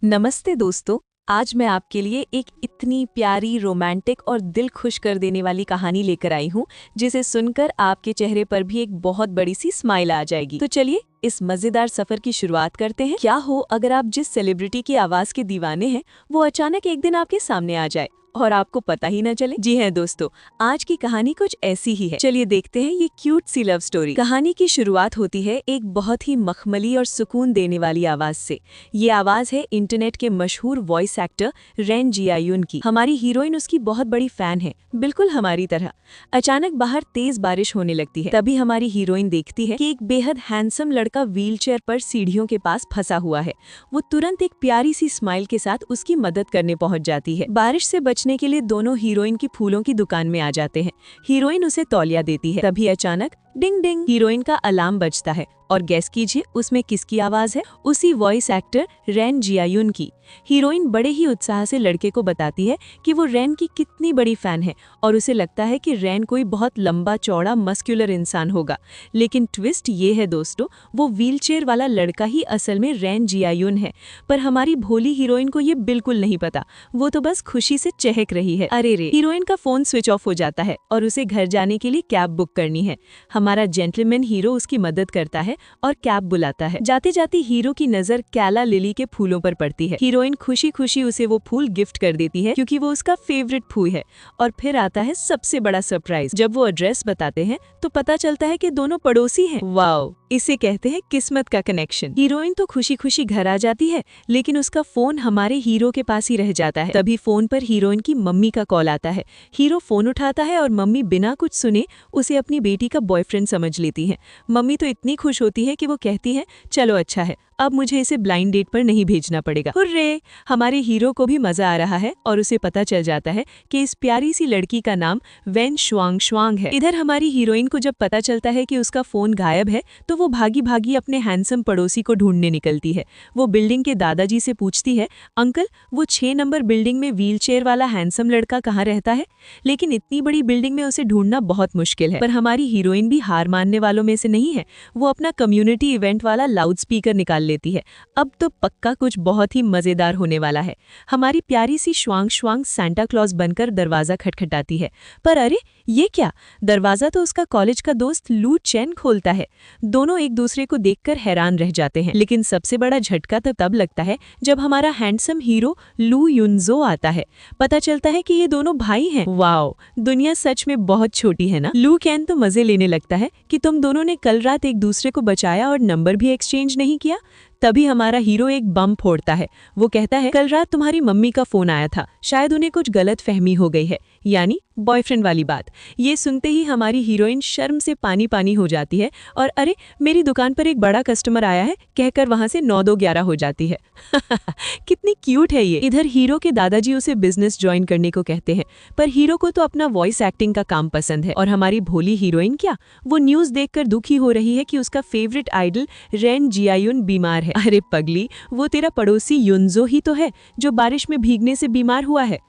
नमस्ते दोस्तों। आज मैं आपके लिए एक इतनी प्यारी रोमांटिक और दिल खुश कर देने वाली कहानी लेकर आई हूँ जिसे सुनकर आपके चेहरे पर भी एक बहुत बड़ी सी स्माइल आ जाएगी। तो चलिए इस मजेदार सफर की शुरुआत करते हैं। क्या हो अगर आप जिस सेलिब्रिटी की आवाज के दीवाने हैं वो अचानक एक दिन आपके सामने आ जाए और आपको पता ही न चले। जी हैं दोस्तों, आज की कहानी कुछ ऐसी ही है। चलिए देखते हैं ये क्यूट सी लव स्टोरी। कहानी की शुरुआत होती है एक बहुत ही मखमली और सुकून देने वाली आवाज से। ये आवाज है इंटरनेट के मशहूर वॉइस एक्टर रेन जियायुन की। हमारी हीरोइन उसकी बहुत बड़ी फैन है, बिल्कुल हमारी तरह। अचानक बाहर तेज बारिश होने लगती है। तभी हमारी हीरोइन देखती है कि एक बेहद हैंडसम लड़का व्हीलचेयर पर सीढ़ियों के पास फंसा हुआ है। वो तुरंत एक प्यारी सी स्माइल के साथ उसकी मदद करने पहुंच जाती है। बारिश से बचने के लिए दोनों हीरोइन की फूलों की दुकान में आ जाते हैं। हीरोइन उसे तौलिया देती है। तभी अचानक डिंग डिंग हीरोइन का अलार्म बजता है और गेस कीजिए उसमें किसकी आवाज है? उसी वॉइस एक्टर रेन जियायुन की। हीरोइन बड़े ही उत्साह से लड़के को बताती है कि वो रेन की कितनी बड़ी फैन है और उसे लगता है कि रेन कोई बहुत लंबा चौड़ा मस्कुलर इंसान होगा। लेकिन ट्विस्ट ये है दोस्तों, वो व्हीलचेयर वाला लड़का ही असल में रेन जियायुन है। पर हमारी भोली हीरोइन को ये बिल्कुल नहीं पता। वो तो बस खुशी से चहक रही है। अरे रे, हीरोइन का फोन स्विच ऑफ हो जाता है और उसे घर जाने के लिए कैब बुक करनी है। हमारा जेंटलमैन हीरो उसकी मदद करता है और कैब बुलाता है। जाते जाते हीरो की नजर कैला लिली के फूलों पर पड़ती है। हीरोइन खुशी खुशी उसे वो फूल गिफ्ट कर देती है क्योंकि वो उसका फेवरेट फूल है। और फिर आता है सबसे बड़ा सरप्राइज। जब वो एड्रेस बताते हैं तो पता चलता है कि दोनों पड़ोसी हैं। वाओ, इसे कहते हैं किस्मत का कनेक्शन। हीरोइन तो खुशी खुशी घर आ जाती है, लेकिन उसका फोन हमारे हीरो के पास ही रह जाता है। तभी फोन पर हीरोइन की मम्मी का कॉल आता है। हीरो फोन उठाता है और मम्मी बिना कुछ सुने उसे अपनी बेटी का बॉयफ्रेंड समझ लेती है। मम्मी तो इतनी खुश होती है कि वो कहती है, चलो अच्छा है, अब मुझे इसे ब्लाइंड डेट पर नहीं भेजना पड़ेगा। हुर्रे! हमारे हीरो को भी मजा आ रहा है और उसे पता चल जाता है कि इस प्यारी सी लड़की का नाम वेन शुआंग शुआंग है। इधर हमारी हीरोइन को जब पता चलता है कि उसका फोन गायब है तो वो भागी भागी अपने हैंडसम पड़ोसी को ढूंढने निकलती है। वो बिल्डिंग के दादाजी से पूछती है, अंकल वो 6 नंबर बिल्डिंग में व्हीलचेयर वाला हैंडसम लड़का कहाँ रहता है? लेकिन इतनी बड़ी बिल्डिंग में उसे ढूंढना बहुत मुश्किल है। पर हमारी हीरोइन भी हार मानने वालों में से नहीं है। वो अपना कम्युनिटी इवेंट वाला लाउड स्पीकर निकाल लेती है। अब तो पक्का कुछ बहुत ही मजेदार होने वाला है। हमारी प्यारी सी श्वांग श्वांग सांता क्लॉज बनकर दरवाजा खटखटाती है। पर अरे ये क्या? दरवाजा तो उसका कॉलेज का दोस्त लू चेन खोलता है। दोनों एक दूसरे को देखकर हैरान रह जाते हैं। लेकिन सबसे बड़ा झटका तो तब लगता है जब हमारा हैंडसम हीरो लू युनजो आता है। पता चलता है कि ये दोनों भाई हैं। वाओ, दुनिया सच में बहुत छोटी है ना। लू कैन तो मजे लेने लगता है कि तुम दोनों ने कल रात एक दूसरे को बचाया और नंबर भी एक्सचेंज नहीं किया। तभी हमारा हीरो एक बम फोड़ता है। वो कहता है, कल रात तुम्हारी मम्मी का फोन आया था, शायद उन्हें कुछ गलत फहमी हो गई है, यानी बॉयफ्रेंड वाली बात। ये सुनते ही हमारी हीरोइन शर्म से पानी पानी हो जाती है और अरे मेरी दुकान पर एक बड़ा कस्टमर आया है कहकर वहां से 9-2-11 हो जाती है। कितनी क्यूट है ये। इधर हीरो के दादाजी उसे बिजनेस ज्वाइन करने को कहते हैं, पर हीरो को तो अपना वॉइस एक्टिंग का काम पसंद है। और हमारी भोली हीरोइन क्या, वो न्यूज देखकर दुखी हो रही है कि उसका फेवरेट आइडल रेन जियायुन बीमार है। अरे पगली, वो तेरा पड़ोसी युनजो ही तो है जो बारिश में भीगने से बीमार हुआ है।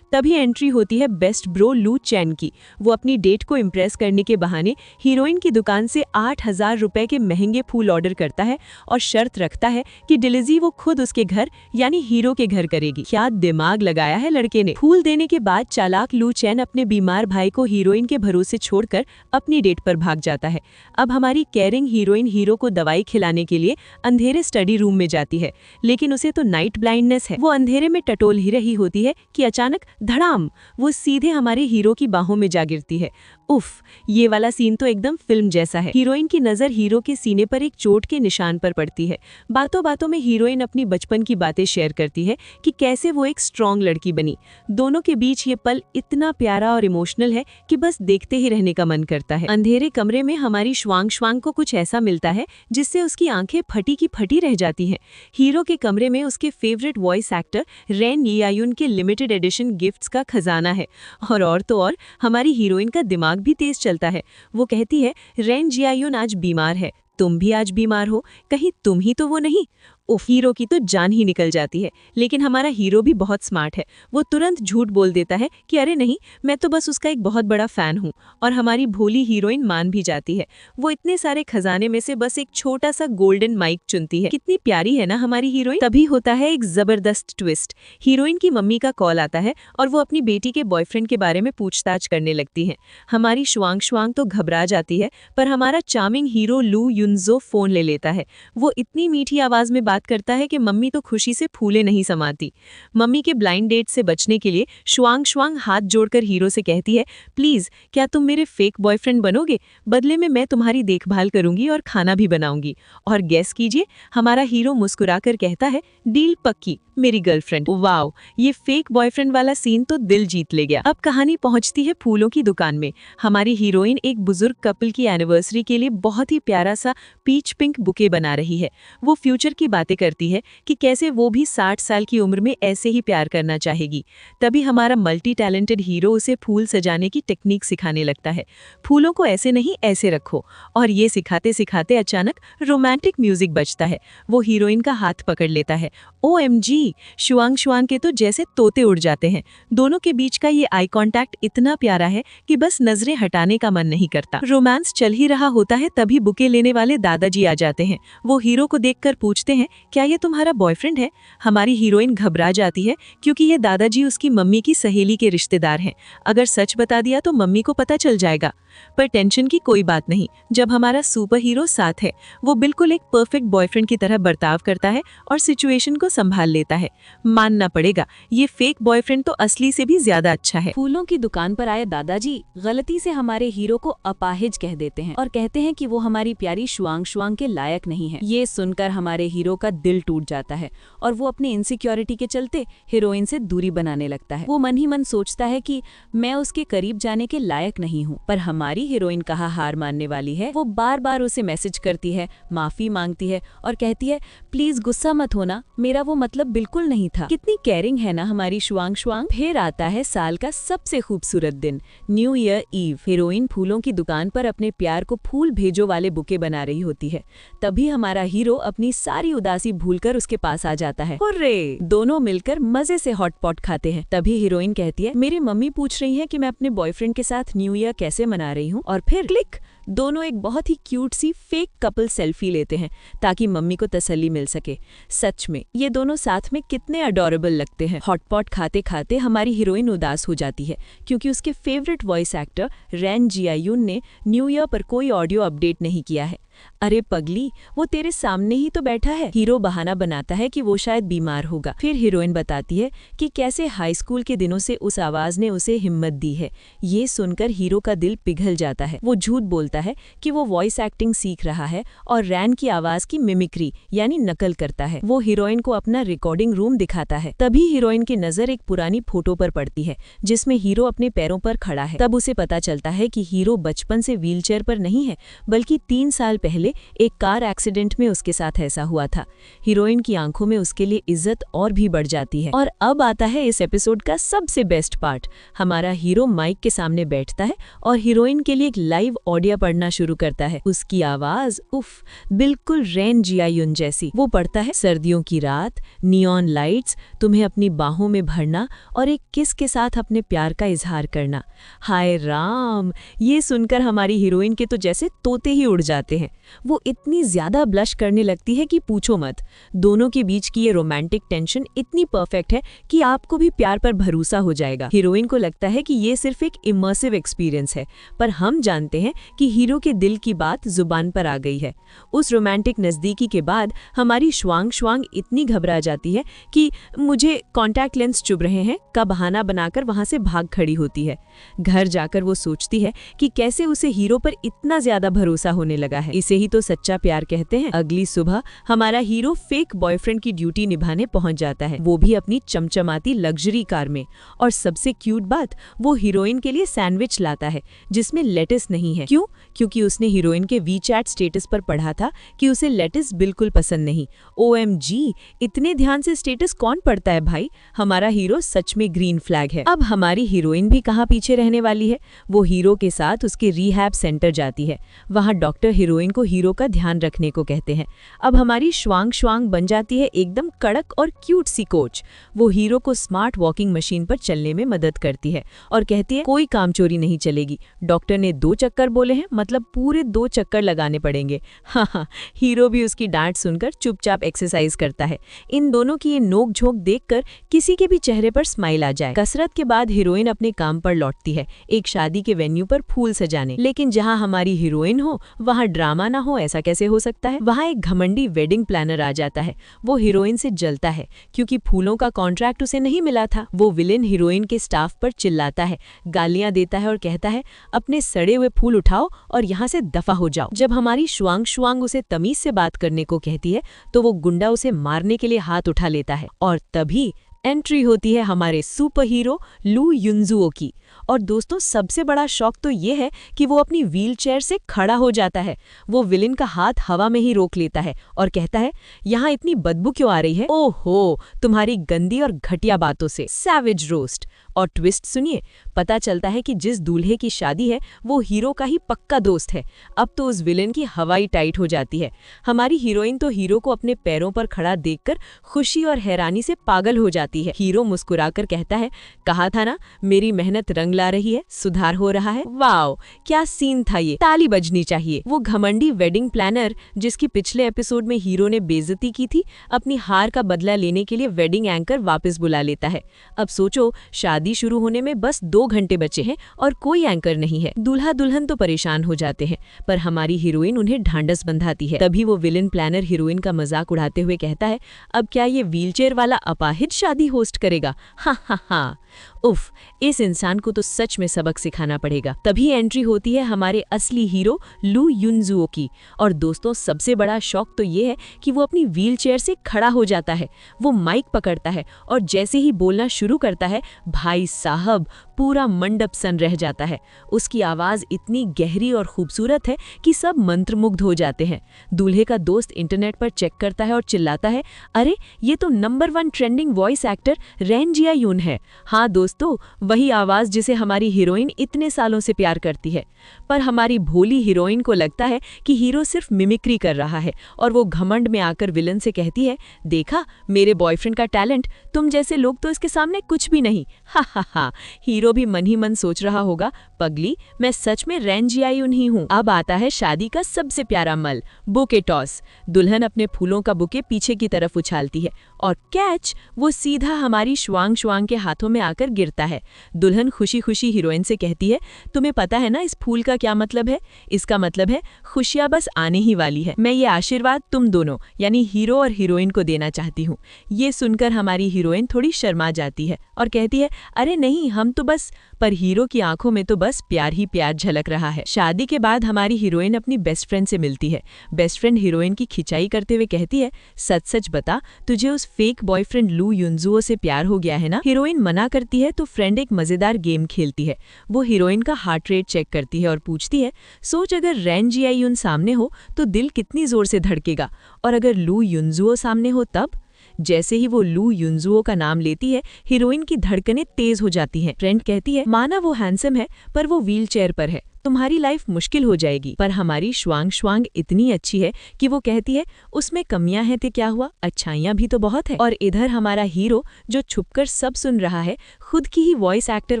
तभी एंट्री होती है बेस्ट ब्रो लू चैन की। वो अपनी डेट को इम्प्रेस करने के बहाने हीरोइन की दुकान से 8,000 रुपए के महंगे फूल ऑर्डर करता है और शर्त रखता है कि डिलीवरी वो खुद उसके घर यानी हीरो के घर करेगी। क्या दिमाग लगाया है लड़के ने। फूल देने के बाद चालाक लू चैन अपने बीमार भाई को हीरोइन के भरोसे छोड़कर अपनी डेट पर भाग जाता है। अब हमारी केयरिंग हीरोइन हीरो को दवाई खिलाने के लिए अंधेरे स्टडी रूम में जाती है, लेकिन उसे तो नाइट ब्लाइंडनेस है। वो अंधेरे में टटोल ही रही होती है कि अचानक धड़ाम वो सीधे हमारे हीरो की बाहों में जा गिरती है। उफ, ये वाला सीन तो एकदम फिल्म जैसा है। हीरोइन की नजर हीरो के सीने पर एक चोट के निशान पर पड़ती है। बातों बातों में हीरोइन अपनी बचपन की बातें शेयर करती है कि कैसे वो एक स्ट्रॉन्ग लड़की बनी। दोनों के बीच ये पल इतना प्यारा और इमोशनल है कि बस देखते ही रहने का मन करता है। अंधेरे कमरे में हमारी श्वांग श्वांग को कुछ ऐसा मिलता है जिससे उसकी आंखें फटी की फटी रह जाती हैं। हीरो के कमरे में उसके फेवरेट वॉइस एक्टर रेन जियायुन के लिमिटेड एडिशन गिफ्ट्स का खजाना है। और तो और हमारी हीरोइन का दिमाग भी तेज चलता है। वो कहती है, रेन जियायुन आज बीमार है, तुम भी आज बीमार हो, कहीं तुम ही तो वो नहीं। उफ, हीरो की तो जान ही निकल जाती है। लेकिन हमारा हीरो भी बहुत स्मार्ट है। वो तुरंत झूठ बोल देता है कि अरे नहीं, मैं तो बस उसका एक बहुत बड़ा फैन हूँ। और हमारी भोली हीरोइन मान भी जाती है। वो इतने सारे खजाने में से बस एक छोटा सा गोल्डन माइक चुनती है। कितनी प्यारी है ना हमारी हीरोइन। तभी होता है एक जबरदस्त ट्विस्ट। हीरोइन की मम्मी का कॉल आता है और वो अपनी बेटी के बॉयफ्रेंड के बारे में पूछताछ करने लगती है। हमारी शुआंग शुआंग तो घबरा जाती है, पर हमारा चार्मिंग हीरो लू युनजो फोन ले लेता है। वो इतनी मीठी आवाज में बात करता है कि मम्मी तो खुशी से फूले नहीं समाती। मम्मी के ब्लाइंड डेट से बचने के लिए शुआंग शुआंग हाथ जोड़कर हीरो से कहती है, प्लीज क्या तुम मेरे फेक बॉयफ्रेंड बनोगे? बदले में मैं तुम्हारी देखभाल करूंगी और खाना भी बनाऊंगी। और गेस कीजिए, हमारा हीरो मुस्कुराकर कहता है, डील पक्की, मेरी गर्लफ्रेंड। वाओ, ये फेक बॉयफ्रेंड वाला सीन तो दिल जीत ले गया। अब कहानी पहुंचती है फूलों की दुकान में। हमारी हीरोइन एक बुजुर्ग कपल की एनिवर्सरी के लिए बहुत ही प्यारा सा पीच पिंक बुके बना रही है। वो फ्यूचर की बातें करती है कि कैसे वो भी 60 साल की उम्र में ऐसे ही प्यार करना चाहेगी। तभी हमारा मल्टी टैलेंटेड हीरो उसे फूल सजाने की टेक्निक सिखाने लगता है। फूलों को ऐसे नहीं, ऐसे रखो। और ये सिखाते सिखाते अचानक रोमांटिक म्यूजिक बजता है। वो हीरोइन का हाथ पकड़ लेता है। OMG, शुआंग शुआंग के तो जैसे तोते उड़ जाते हैं। दोनों के बीच का ये आई कांटेक्ट इतना प्यारा है कि बस नजरें हटाने का मन नहीं करता। रोमांस चल ही रहा होता है, तभी बुके लेने वाले दादाजी आ जाते हैं। वो हीरो को देखकर पूछते हैं, क्या ये तुम्हारा बॉयफ्रेंड है? हमारी हीरोइन घबरा जाती है क्योंकि ये दादाजी उसकी मम्मी की सहेली के रिश्तेदार हैं। अगर सच बता दिया तो मम्मी को पता चल जाएगा। पर टेंशन की कोई बात नहीं, जब हमारा सुपर हीरो साथ है। वो बिल्कुल एक परफेक्ट बॉयफ्रेंड की तरह बर्ताव करता है और सिचुएशन को संभाल लेता है। मानना पड़ेगा, ये फेक बॉयफ्रेंड तो असली से भी ज्यादा अच्छा है। फूलों की दुकान पर आए दादाजी गलती से हमारे हीरो को अपाहिज कह देते हैं और कहते हैं कि वो हमारी प्यारी शुआंग शुआंग के लायक नहीं है। ये सुनकर हमारे हीरो का दिल टूट जाता है और वो अपनी इनसिक्योरिटी के चलते हीरोइन से दूरी बनाने लगता है। वो मन ही मन सोचता है कि मैं उसके करीब जाने के लायक नहीं हूँ। पर हमारी हीरोइन कहाँ हार मानने वाली है। वो बार बार उसे मैसेज करती है, माफी मांगती है और कहती है, प्लीज गुस्सा मत होना, मेरा वो मतलब बिल्कुल नहीं था। कितनी केयरिंग है ना हमारी शुआंग शुआंग। फिर आता है साल का सबसे खूबसूरत दिन, न्यू ईयर ईव। हीरोइन फूलों की दुकान पर अपने प्यार को फूल भेजो वाले बुके बना रही होती है। तभी हमारा हीरो अपनी सारी उदासी भूलकर उसके पास आ जाता है। हुर्रे! दोनों मिलकर मजे से हॉट पॉट खाते हैं। तभी हीरोइन कहती है, मेरी मम्मी पूछ रही है कि मैं अपने बॉयफ्रेंड के साथ न्यू ईयर कैसे मना रही हूँ। और फिर क्लिक, दोनों एक बहुत ही क्यूट सी फेक कपल सेल्फी लेते हैं ताकि मम्मी को तसल्ली मिल सके। सच में ये दोनों साथ में कितने अडोरेबल लगते हैं। हॉटपॉट खाते खाते हमारी हीरोइन उदास हो जाती है क्योंकि उसके फेवरेट वॉइस एक्टर रैन जियायुन ने न्यू ईयर पर कोई ऑडियो अपडेट नहीं किया है। अरे पगली, वो तेरे सामने ही तो बैठा है। हीरो बहाना बनाता है कि वो शायद बीमार होगा। फिर हीरोइन बताती है कि कैसे हाई स्कूल के दिनों से उस आवाज ने उसे हिम्मत दी है। ये सुनकर हीरो का दिल पिघल जाता है। वो झूठ बोलता है कि वो वॉइस एक्टिंग सीख रहा है और रैन की आवाज की मिमिक्री यानी नकल करता है। वो हीरोइन को अपना रिकॉर्डिंग रूम दिखाता है। तभी हीरोइन की नजर एक पुरानी फोटो पर पड़ती है जिसमें हीरो अपने पैरों पर खड़ा है। तब उसे पता चलता है कि हीरो बचपन से व्हीलचेयर पर नहीं है, बल्कि 3 साल पहले एक कार एक्सीडेंट में उसके साथ ऐसा हुआ था। हीरोइन की आंखों में उसके लिए इज्जत और भी बढ़ जाती है। और अब आता है इस एपिसोड का सबसे बेस्ट पार्ट। हमारा हीरो माइक के सामने बैठता है और हीरोइन के लिए एक लाइव ऑडियो पढ़ना शुरू करता है। उसकी आवाज उफ, बिल्कुल रैन जियायुन जैसी। वो पढ़ता है, सर्दियों की रात, नियॉन लाइट्स, तुम्हें अपनी बाहों में भरना और एक किस के साथ अपने प्यार का इजहार करना। हाय राम! ये सुनकर हमारी हीरोइन के तो जैसे तोते ही उड़ जाते हैं। वो इतनी ज्यादा ब्लश करने लगती है कि पूछो मत। दोनों के बीच की ये रोमांटिक टेंशन इतनी परफेक्ट है कि आपको भी प्यार पर भरोसा हो जाएगा। हीरोइन को लगता है कि ये सिर्फ एक इमर्सिव एक्सपीरियंस है, पर हम जानते हैं कि हीरो के दिल की बात जुबान पर आ गई है। उस रोमांटिक नजदीकी के बाद हमारी शुआंग शुआंग इतनी घबरा जाती है कि मुझे कॉन्टैक्ट लेंस चुभ रहे हैं का बहाना बनाकर वहां से भाग खड़ी होती है। घर जाकर वो सोचती है कि कैसे उसे हीरो पर इतना ज्यादा भरोसा होने लगा है। इसे ही तो सच्चा प्यार कहते हैं। अगली सुबह हमारा हीरो फेक बॉयफ्रेंड की ड्यूटी निभाने पहुंच जाता है, वो भी अपनी चमचमाती लग्जरी कार में। और सबसे क्यूट बात, वो हीरोइन के लिए सैंडविच लाता है जिसमें लेटिस नहीं है। क्यों? क्योंकि उसने हीरोइन के वीचैट स्टेटस पर पढ़ा था कि उसे लेटिस बिल्कुल पसंद नहीं। OMG, इतने ध्यान से स्टेटस कौन पढ़ता है भाई? हमारा हीरो सच में ग्रीन फ्लैग है। अब हमारी हीरोइन भी कहाँ पीछे रहने वाली है। वो हीरो के साथ उसके रिहैब सेंटर जाती है। वहाँ डॉक्टर हीरोइन को हीरो का ध्यान रखने को कहते हैं। अब हमारी श्वांग श्वांग बन जाती है एकदम कड़क और क्यूट सी कोच। वो हीरो को स्मार्ट वॉकिंग मशीन पर चलने में मदद करती है और कहती है कोई काम चोरी नहीं चलेगी। डॉक्टर ने 2 चक्कर बोले हैं, मतलब पूरे 2 चक्कर लगाने पड़ेंगे। हाँ, हीरो भी उसकी डांट सुनकर चुपचाप एक्सरसाइज करता है। इन दोनों की ये नोक झोंक देखकर किसी के भी चेहरे पर स्माइल आ जाए। कसरत के बाद हीरोइन अपने काम पर लौटती है, एक शादी के वेन्यू पर फूल सजाने। लेकिन जहां हमारी हीरोइन हो वहां ड्रामा ना हो, ऐसा कैसे हो सकता है। वहां एक घमंडी वेडिंग प्लानर आ जाता है। वो हीरोइन से जलता है क्योंकि फूलों का कॉन्ट्रैक्ट उसे नहीं मिला था। वो विलेन हीरोइन के स्टाफ पर चिल्लाता है, गालियां देता है और कहता है अपने सड़े हुए फूल उठाओ और यहाँ से दफा हो जाओ। जब हमारी श्वांग श्वांग उसे तमीज से बात करने को कहती है तो वो गुंडा उसे मारने के लिए हाथ उठा लेता है। और तभी एंट्री होती है हमारे सुपर हीरो लू युनजुओ की। और दोस्तों, सबसे बड़ा शौक तो ये है कि वो अपनी व्हीलचेयर से खड़ा हो जाता है। वो विलेन का हाथ हवा में ही रोक लेता है और कहता है यहाँ इतनी बदबू क्यों आ रही है? ओहो, तुम्हारी गंदी और घटिया बातों से। Savage roast. और ट्विस्ट सुनिए, पता चलता है कि जिस दूल्हे की शादी है वो हीरो का ही पक्का दोस्त है। अब तो उस विलेन की हवाई टाइट हो जाती है। हमारी हीरोइन तो हीरो को अपने पैरों पर खड़ा देखकर खुशी और हैरानी से पागल हो जाती है। हीरो मुस्कुराकर कहता है कहा था ना मेरी मेहनत रंग ला रही है, सुधार हो रहा है। वाओ, क्या सीन था ये, ताली बजनी चाहिए। वो घमंडी वेडिंग प्लानर जिसकी पिछले एपिसोड में हीरो ने बेइज्जती की थी, अपनी हार का बदला लेने के लिए वेडिंग एंकर वापस बुला लेता है। अब सोचो, शादी शुरू होने में बस 2 घंटे बचे हैं और कोई एंकर नहीं है। दूल्हा दुल्हन तो परेशान हो जाते हैं, पर हमारी हीरोइन उन्हें ढांढस बंधाती है। तभी वो विलेन प्लानर हीरोइन का मजाक उड़ाते हुए कहता है अब क्या ये व्हीलचेयर वाला अपाहिज शादी होस्ट करेगा? हा हा हा। उफ, इस इंसान को तो सच में सबक सिखाना पड़ेगा। तभी एंट्री होती है हमारे असली हीरो लू युनजुओ की। और दोस्तों, सबसे बड़ा शौक तो ये है कि वो अपनी व्हीलचेयर से खड़ा हो जाता है। वो माइक पकड़ता है और जैसे ही बोलना शुरू करता है, भाई साहब, पूरा मंडप सन रह जाता है। उसकी आवाज़ इतनी गहरी और खूबसूरत है कि सब मंत्रमुग्ध हो जाते हैं। दूल्हे का दोस्त इंटरनेट पर चेक करता है और चिल्लाता है अरे, ये तो number 1 trending voice actor Ren Jiayun है। हाँ दोस्तों, वही आवाज़ जिसे हमारी हीरोइन इतने सालों से प्यार करती है। पर हमारी भोली हीरोइन को लगता है कि हीरो सिर्फ मिमिक्री कर रहा है और वो घमंड में आकर विलन से कहती है देखा मेरे बॉयफ्रेंड का टैलेंट, तुम जैसे लोग तो इसके सामने कुछ भी नहीं। हा हा हा। हीरो भी मन ही मन सोच रहा होगा पगली, मैं सच में रेन जियायून ही हूँ। अब आता है शादी का सबसे प्यारा मल, बुके टॉस। दुल्हन अपने फूलों का बुके पीछे की तरफ उछालती है और कैच, वो सीधा हमारी श्वांग श्वांग के हाथों में आकर गिरता है। दुल्हन खुशी खुशी हीरोइन से कहती है तुम्हें पता है ना इस फूल का क्या मतलब है? इसका मतलब है खुशियां बस आने ही वाली है। मैं ये आशीर्वाद तुम दोनों यानी हीरो और हीरोइन को देना चाहती हूँ। ये सुनकर हमारी हीरोइन थोड़ी शर्मा जाती है और कहती है अरे नहीं, हम तो बस। पर हीरो की आंखों में तो बस प्यार ही प्यार झलक रहा है। शादी के बाद हमारी हीरोइन अपनी बेस्ट फ्रेंड से मिलती है। बेस्ट फ्रेंड हीरोइन की खिंचाई करते हुए कहती है सच सच बता, तुझे उस फेक बॉयफ्रेंड लू युनजुओ से प्यार हो गया है ना? हीरोइन मना करती है तो फ्रेंड एक मजेदार गेम खेलती है। वो हीरोइन का हार्ट रेट चेक करती है और पूछती है सोच, अगर रेन जियायून सामने हो तो दिल कितनी जोर से धड़केगा, और अगर लू युनजुओ सामने हो तब? जैसे ही वो लू युनजुओ का नाम लेती है, हीरोइन की धड़कनें तेज हो जाती हैं। फ्रेंड कहती है माना वो हैंडसम है पर वो व्हीलचेयर पर है, तुम्हारी लाइफ मुश्किल हो जाएगी। पर हमारी श्वांग श्वांग इतनी अच्छी है कि वो कहती है उसमें कमियां हैं तो क्या हुआ, अच्छाइयां भी तो बहुत है। और इधर हमारा हीरो जो छुपकर सब सुन रहा है, खुद की ही वॉइस एक्टर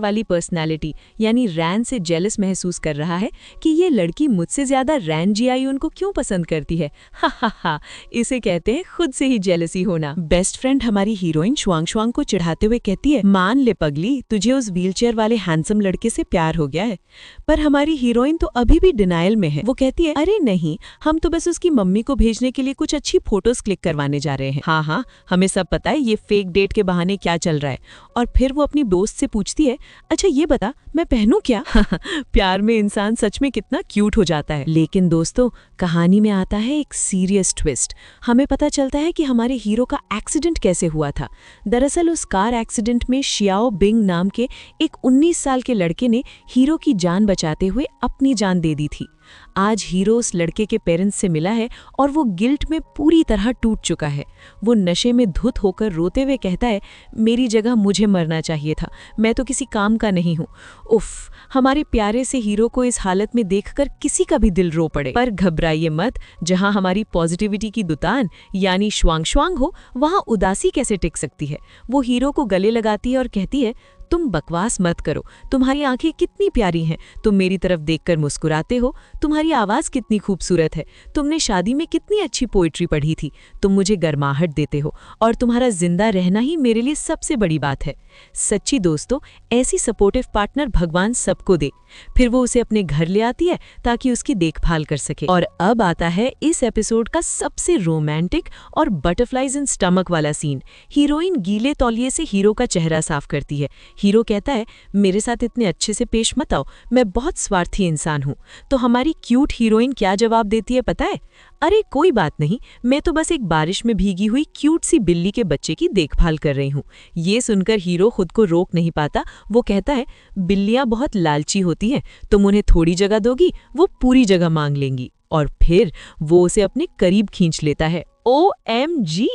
वाली पर्सनालिटी यानी रैन से जेलस महसूस कर रहा है कि ये लड़की मुझसे ज्यादा रेन जियायून को क्यों पसंद करती है। हा हा हा, इसे कहते हैं खुद से ही जेलसी होना। बेस्ट फ्रेंड हमारी हीरोइन श्वांग श्वांग को चिढ़ाते हुए कहती है मान ले पगली, तुझे उस व्हीलचेयर वाले हैंडसम लड़के से प्यार हो गया है। पर हमारी हीरोइन तो अभी भी डिनायल में है। वो कहती है अरे नहीं, हम तो बस उसकी मम्मी को भेजने के लिए कुछ अच्छी फोटोज क्लिक करवाने जा रहे हैं। हाँ हाँ, हमें सब पता है ये फेक डेट के बहाने क्या चल रहा है। और फिर वो अपनी दोस्त से पूछती है अच्छा ये बता, मैं पहनूं क्या? प्यार में इंसान सच में कितना क्यूट हो जाता है। लेकिन दोस्तों, कहानी में आता है एक सीरियस ट्विस्ट। हमें पता चलता है कि हमारे हीरो का एक्सीडेंट कैसे हुआ था। दरअसल उस कार एक्सीडेंट में शियाओ बिंग नाम के एक 19 साल के लड़के ने हीरो की जान बचाते हुए हुए अपनी जान दे दी थी। आज हीरो उस लड़के के पेरेंट्स से मिला है और वो गिल्ट में पूरी तरह टूट चुका है। वो नशे में धुत होकर रोते हुए कहता है, मेरी जगह मुझे मरना चाहिए था, मैं तो किसी काम का नहीं हूँ। उफ, हमारे प्यारे से हीरो को इस हालत में देखकर किसी का भी दिल रो पड़े। पर घबराइए मत, जहाँ हमारी पॉजिटिविटी की दुकान यानी श्वांग श्वांग हो, वहाँ उदासी कैसे टिक सकती है। वो हीरो को गले लगाती है और कहती है, तुम बकवास मत करो, तुम्हारी आंखें कितनी प्यारी हैं, तुम मेरी तरफ देखकर मुस्कुराते हो, तुम्हारी आवाज़ कितनी खूबसूरत है, तुमने शादी में कितनी अच्छी पोइट्री पढ़ी थी, तुम मुझे गर्माहट देते हो और तुम्हारा जिंदा रहना ही मेरे लिए सबसे बड़ी बात है। सच्ची दोस्तों, ऐसी सपोर्टिव पार्टनर भगवान सबको दे। फिर वो उसे अपने घर ले आती है ताकि उसकी देखभाल कर सके। और अब आता है इस एपिसोड का सबसे रोमांटिक और बटरफ्लाइज इन स्टमक वाला सीन। हीरोइन गीले तौलिए से हीरो का चेहरा साफ करती है। हीरो कहता है, मेरे साथ इतने अच्छे से पेश मत आओ, मैं बहुत स्वार्थी इंसान हूँ। तो हमारी क्यूट हीरोइन क्या जवाब देती है पता है? अरे कोई बात नहीं, मैं तो बस एक बारिश में भीगी हुई क्यूट सी बिल्ली के बच्चे की देखभाल कर रही हूँ। ये सुनकर हीरो खुद को रोक नहीं पाता। वो कहता है, बिल्लियाँ बहुत लालची होती हैं, तुम उन्हें थोड़ी जगह दोगी, वो पूरी जगह मांग लेंगी। और फिर वो उसे अपने करीब खींच लेता है। OMG!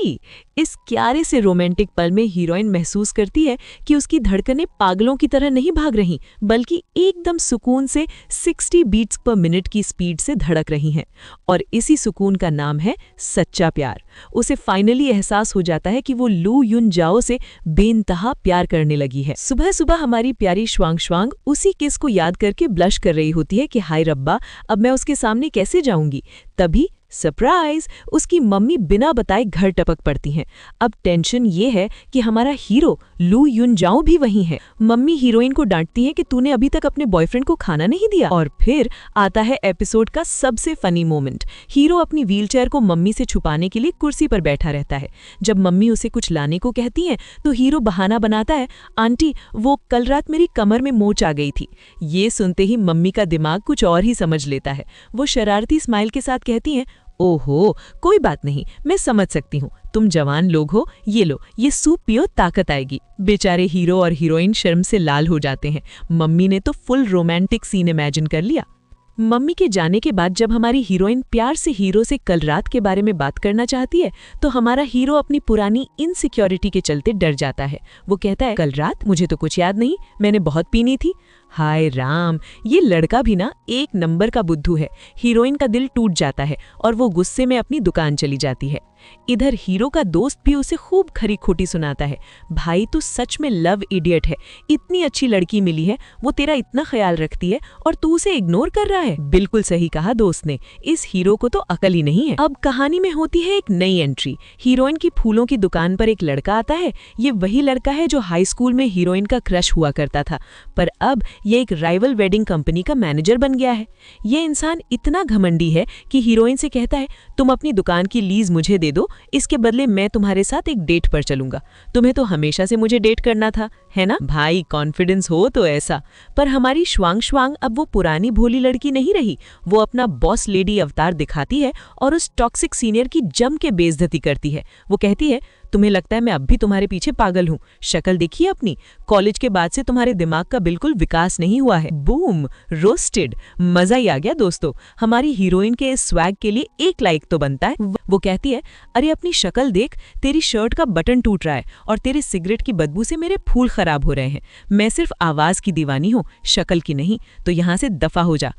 इस क्यारे से रोमांटिक पल में हीरोइन महसूस करती है कि उसकी धड़कनें पागलों की तरह नहीं भाग रहीं, बल्कि एकदम सुकून से 60 बीट्स पर मिनट की स्पीड से धड़क रही हैं। और इसी सुकून का नाम है सच्चा प्यार। उसे फाइनली एहसास हो जाता है कि वो लू युन जाओ से बेइंतहा प्यार करने लगी है। सुबह सुबह हमारी प्यारी श्वांग श्वांग उसी किस को याद करके ब्लश कर रही होती है कि हाय रब्बा, अब मैं उसके सामने कैसे जाऊंगी। तभी सरप्राइज, उसकी मम्मी बिना बताए घर टपक पड़ती हैं। अब टेंशन ये है कि हमारा हीरो लू युन जाओ भी वहीं है। मम्मी हीरोइन को डांटती है कि तूने अभी तक अपने बॉयफ्रेंड को खाना नहीं दिया। और फिर आता है एपिसोड का सबसे फनी मोमेंट। हीरो अपनी व्हीलचेयर को मम्मी से छुपाने के लिए कुर्सी पर बैठा रहता है। जब मम्मी उसे कुछ लाने को कहती हैं तो हीरो बहाना बनाता है, आंटी वो कल रात मेरी कमर में मोच आ गई थी। ये सुनते ही मम्मी का दिमाग कुछ और ही समझ लेता है। वो शरारती स्माइल के साथ कहती हैं, ओहो कोई बात नहीं, मैं समझ सकती हूँ, तुम जवान लोग हो, ये लो ये सूप पियो, ताकत आएगी। बेचारे हीरो और हीरोइन शर्म से लाल हो जाते हैं। मम्मी ने तो फुल रोमांटिक सीन इमेजिन कर लिया। मम्मी के जाने के बाद जब हमारी हीरोइन प्यार से हीरो से कल रात के बारे में बात करना चाहती है तो हमारा हीरो अपनी पुरानी इनसिक्योरिटी के चलते डर जाता है। वो कहता है, कल रात मुझे तो कुछ याद नहीं, मैंने बहुत पीनी थी। हाय राम, ये लड़का भी ना एक नंबर का बुद्धू है। हीरोइन का दिल टूट जाता है और वो गुस्से में अपनी दुकान चली जाती है। इधर हीरो का दोस्त भी उसे खूब खरी खोटी सुनाता है, भाई तू सच में लव इडियट है, इतनी अच्छी लड़की मिली है, वो तेरा इतना ख्याल रखती है और तू उसे इग्नोर कर रहा है। बिल्कुल सही कहा दोस्त ने, इस हीरो को तो अकल ही नहीं है। अब कहानी में होती है एक नई एंट्री। हीरोइन की फूलों की दुकान पर एक लड़का आता है। ये वही लड़का है जो हाई स्कूल में हीरोइन का क्रश हुआ करता था, पर अब ये एक राइवल वेडिंग कंपनी का मैनेजर बन गया है। ये इंसान इतना घमंडी है कि हीरोइन से कहता है, तुम अपनी दुकान की लीज मुझे दे दो, इसके बदले मैं तुम्हारे साथ एक डेट पर चलूंगा। तुम्हें तो हमेशा से मुझे डेट करना था, है ना भाई, कॉन्फिडेंस हो तो ऐसा। पर हमारी श्वांग श्वांग अब वो पुरानी भोली लड़की नहीं रही। वो अपना बॉस लेडी अवतार दिखाती है और उस टॉक्सिक सीनियर की जम के बेइज्जती करती है। वो कहती है, तुम्हें लगता है मैं अब भी तुम्हारे पीछे पागल हूँ, शक्ल देखिए अपनी, कॉलेज के बाद से तुम्हारे दिमाग का बिल्कुल विकास नहीं हुआ है। Boom, roasted. मजा ही आ गया दोस्तों। हमारी हीरोइन के इस स्वैग के लिए एक लाइक तो बनता है। वो कहती है, अरे अपनी शक्ल देख, तेरी शर्ट का बटन टूट रहा है और तेरे सिगरेट की बदबू से मेरे फूल खराब हो रहे हैं। मैं सिर्फ आवाज की दीवानी हूँ, शक्ल की नहीं, तो यहाँ से दफा हो जा।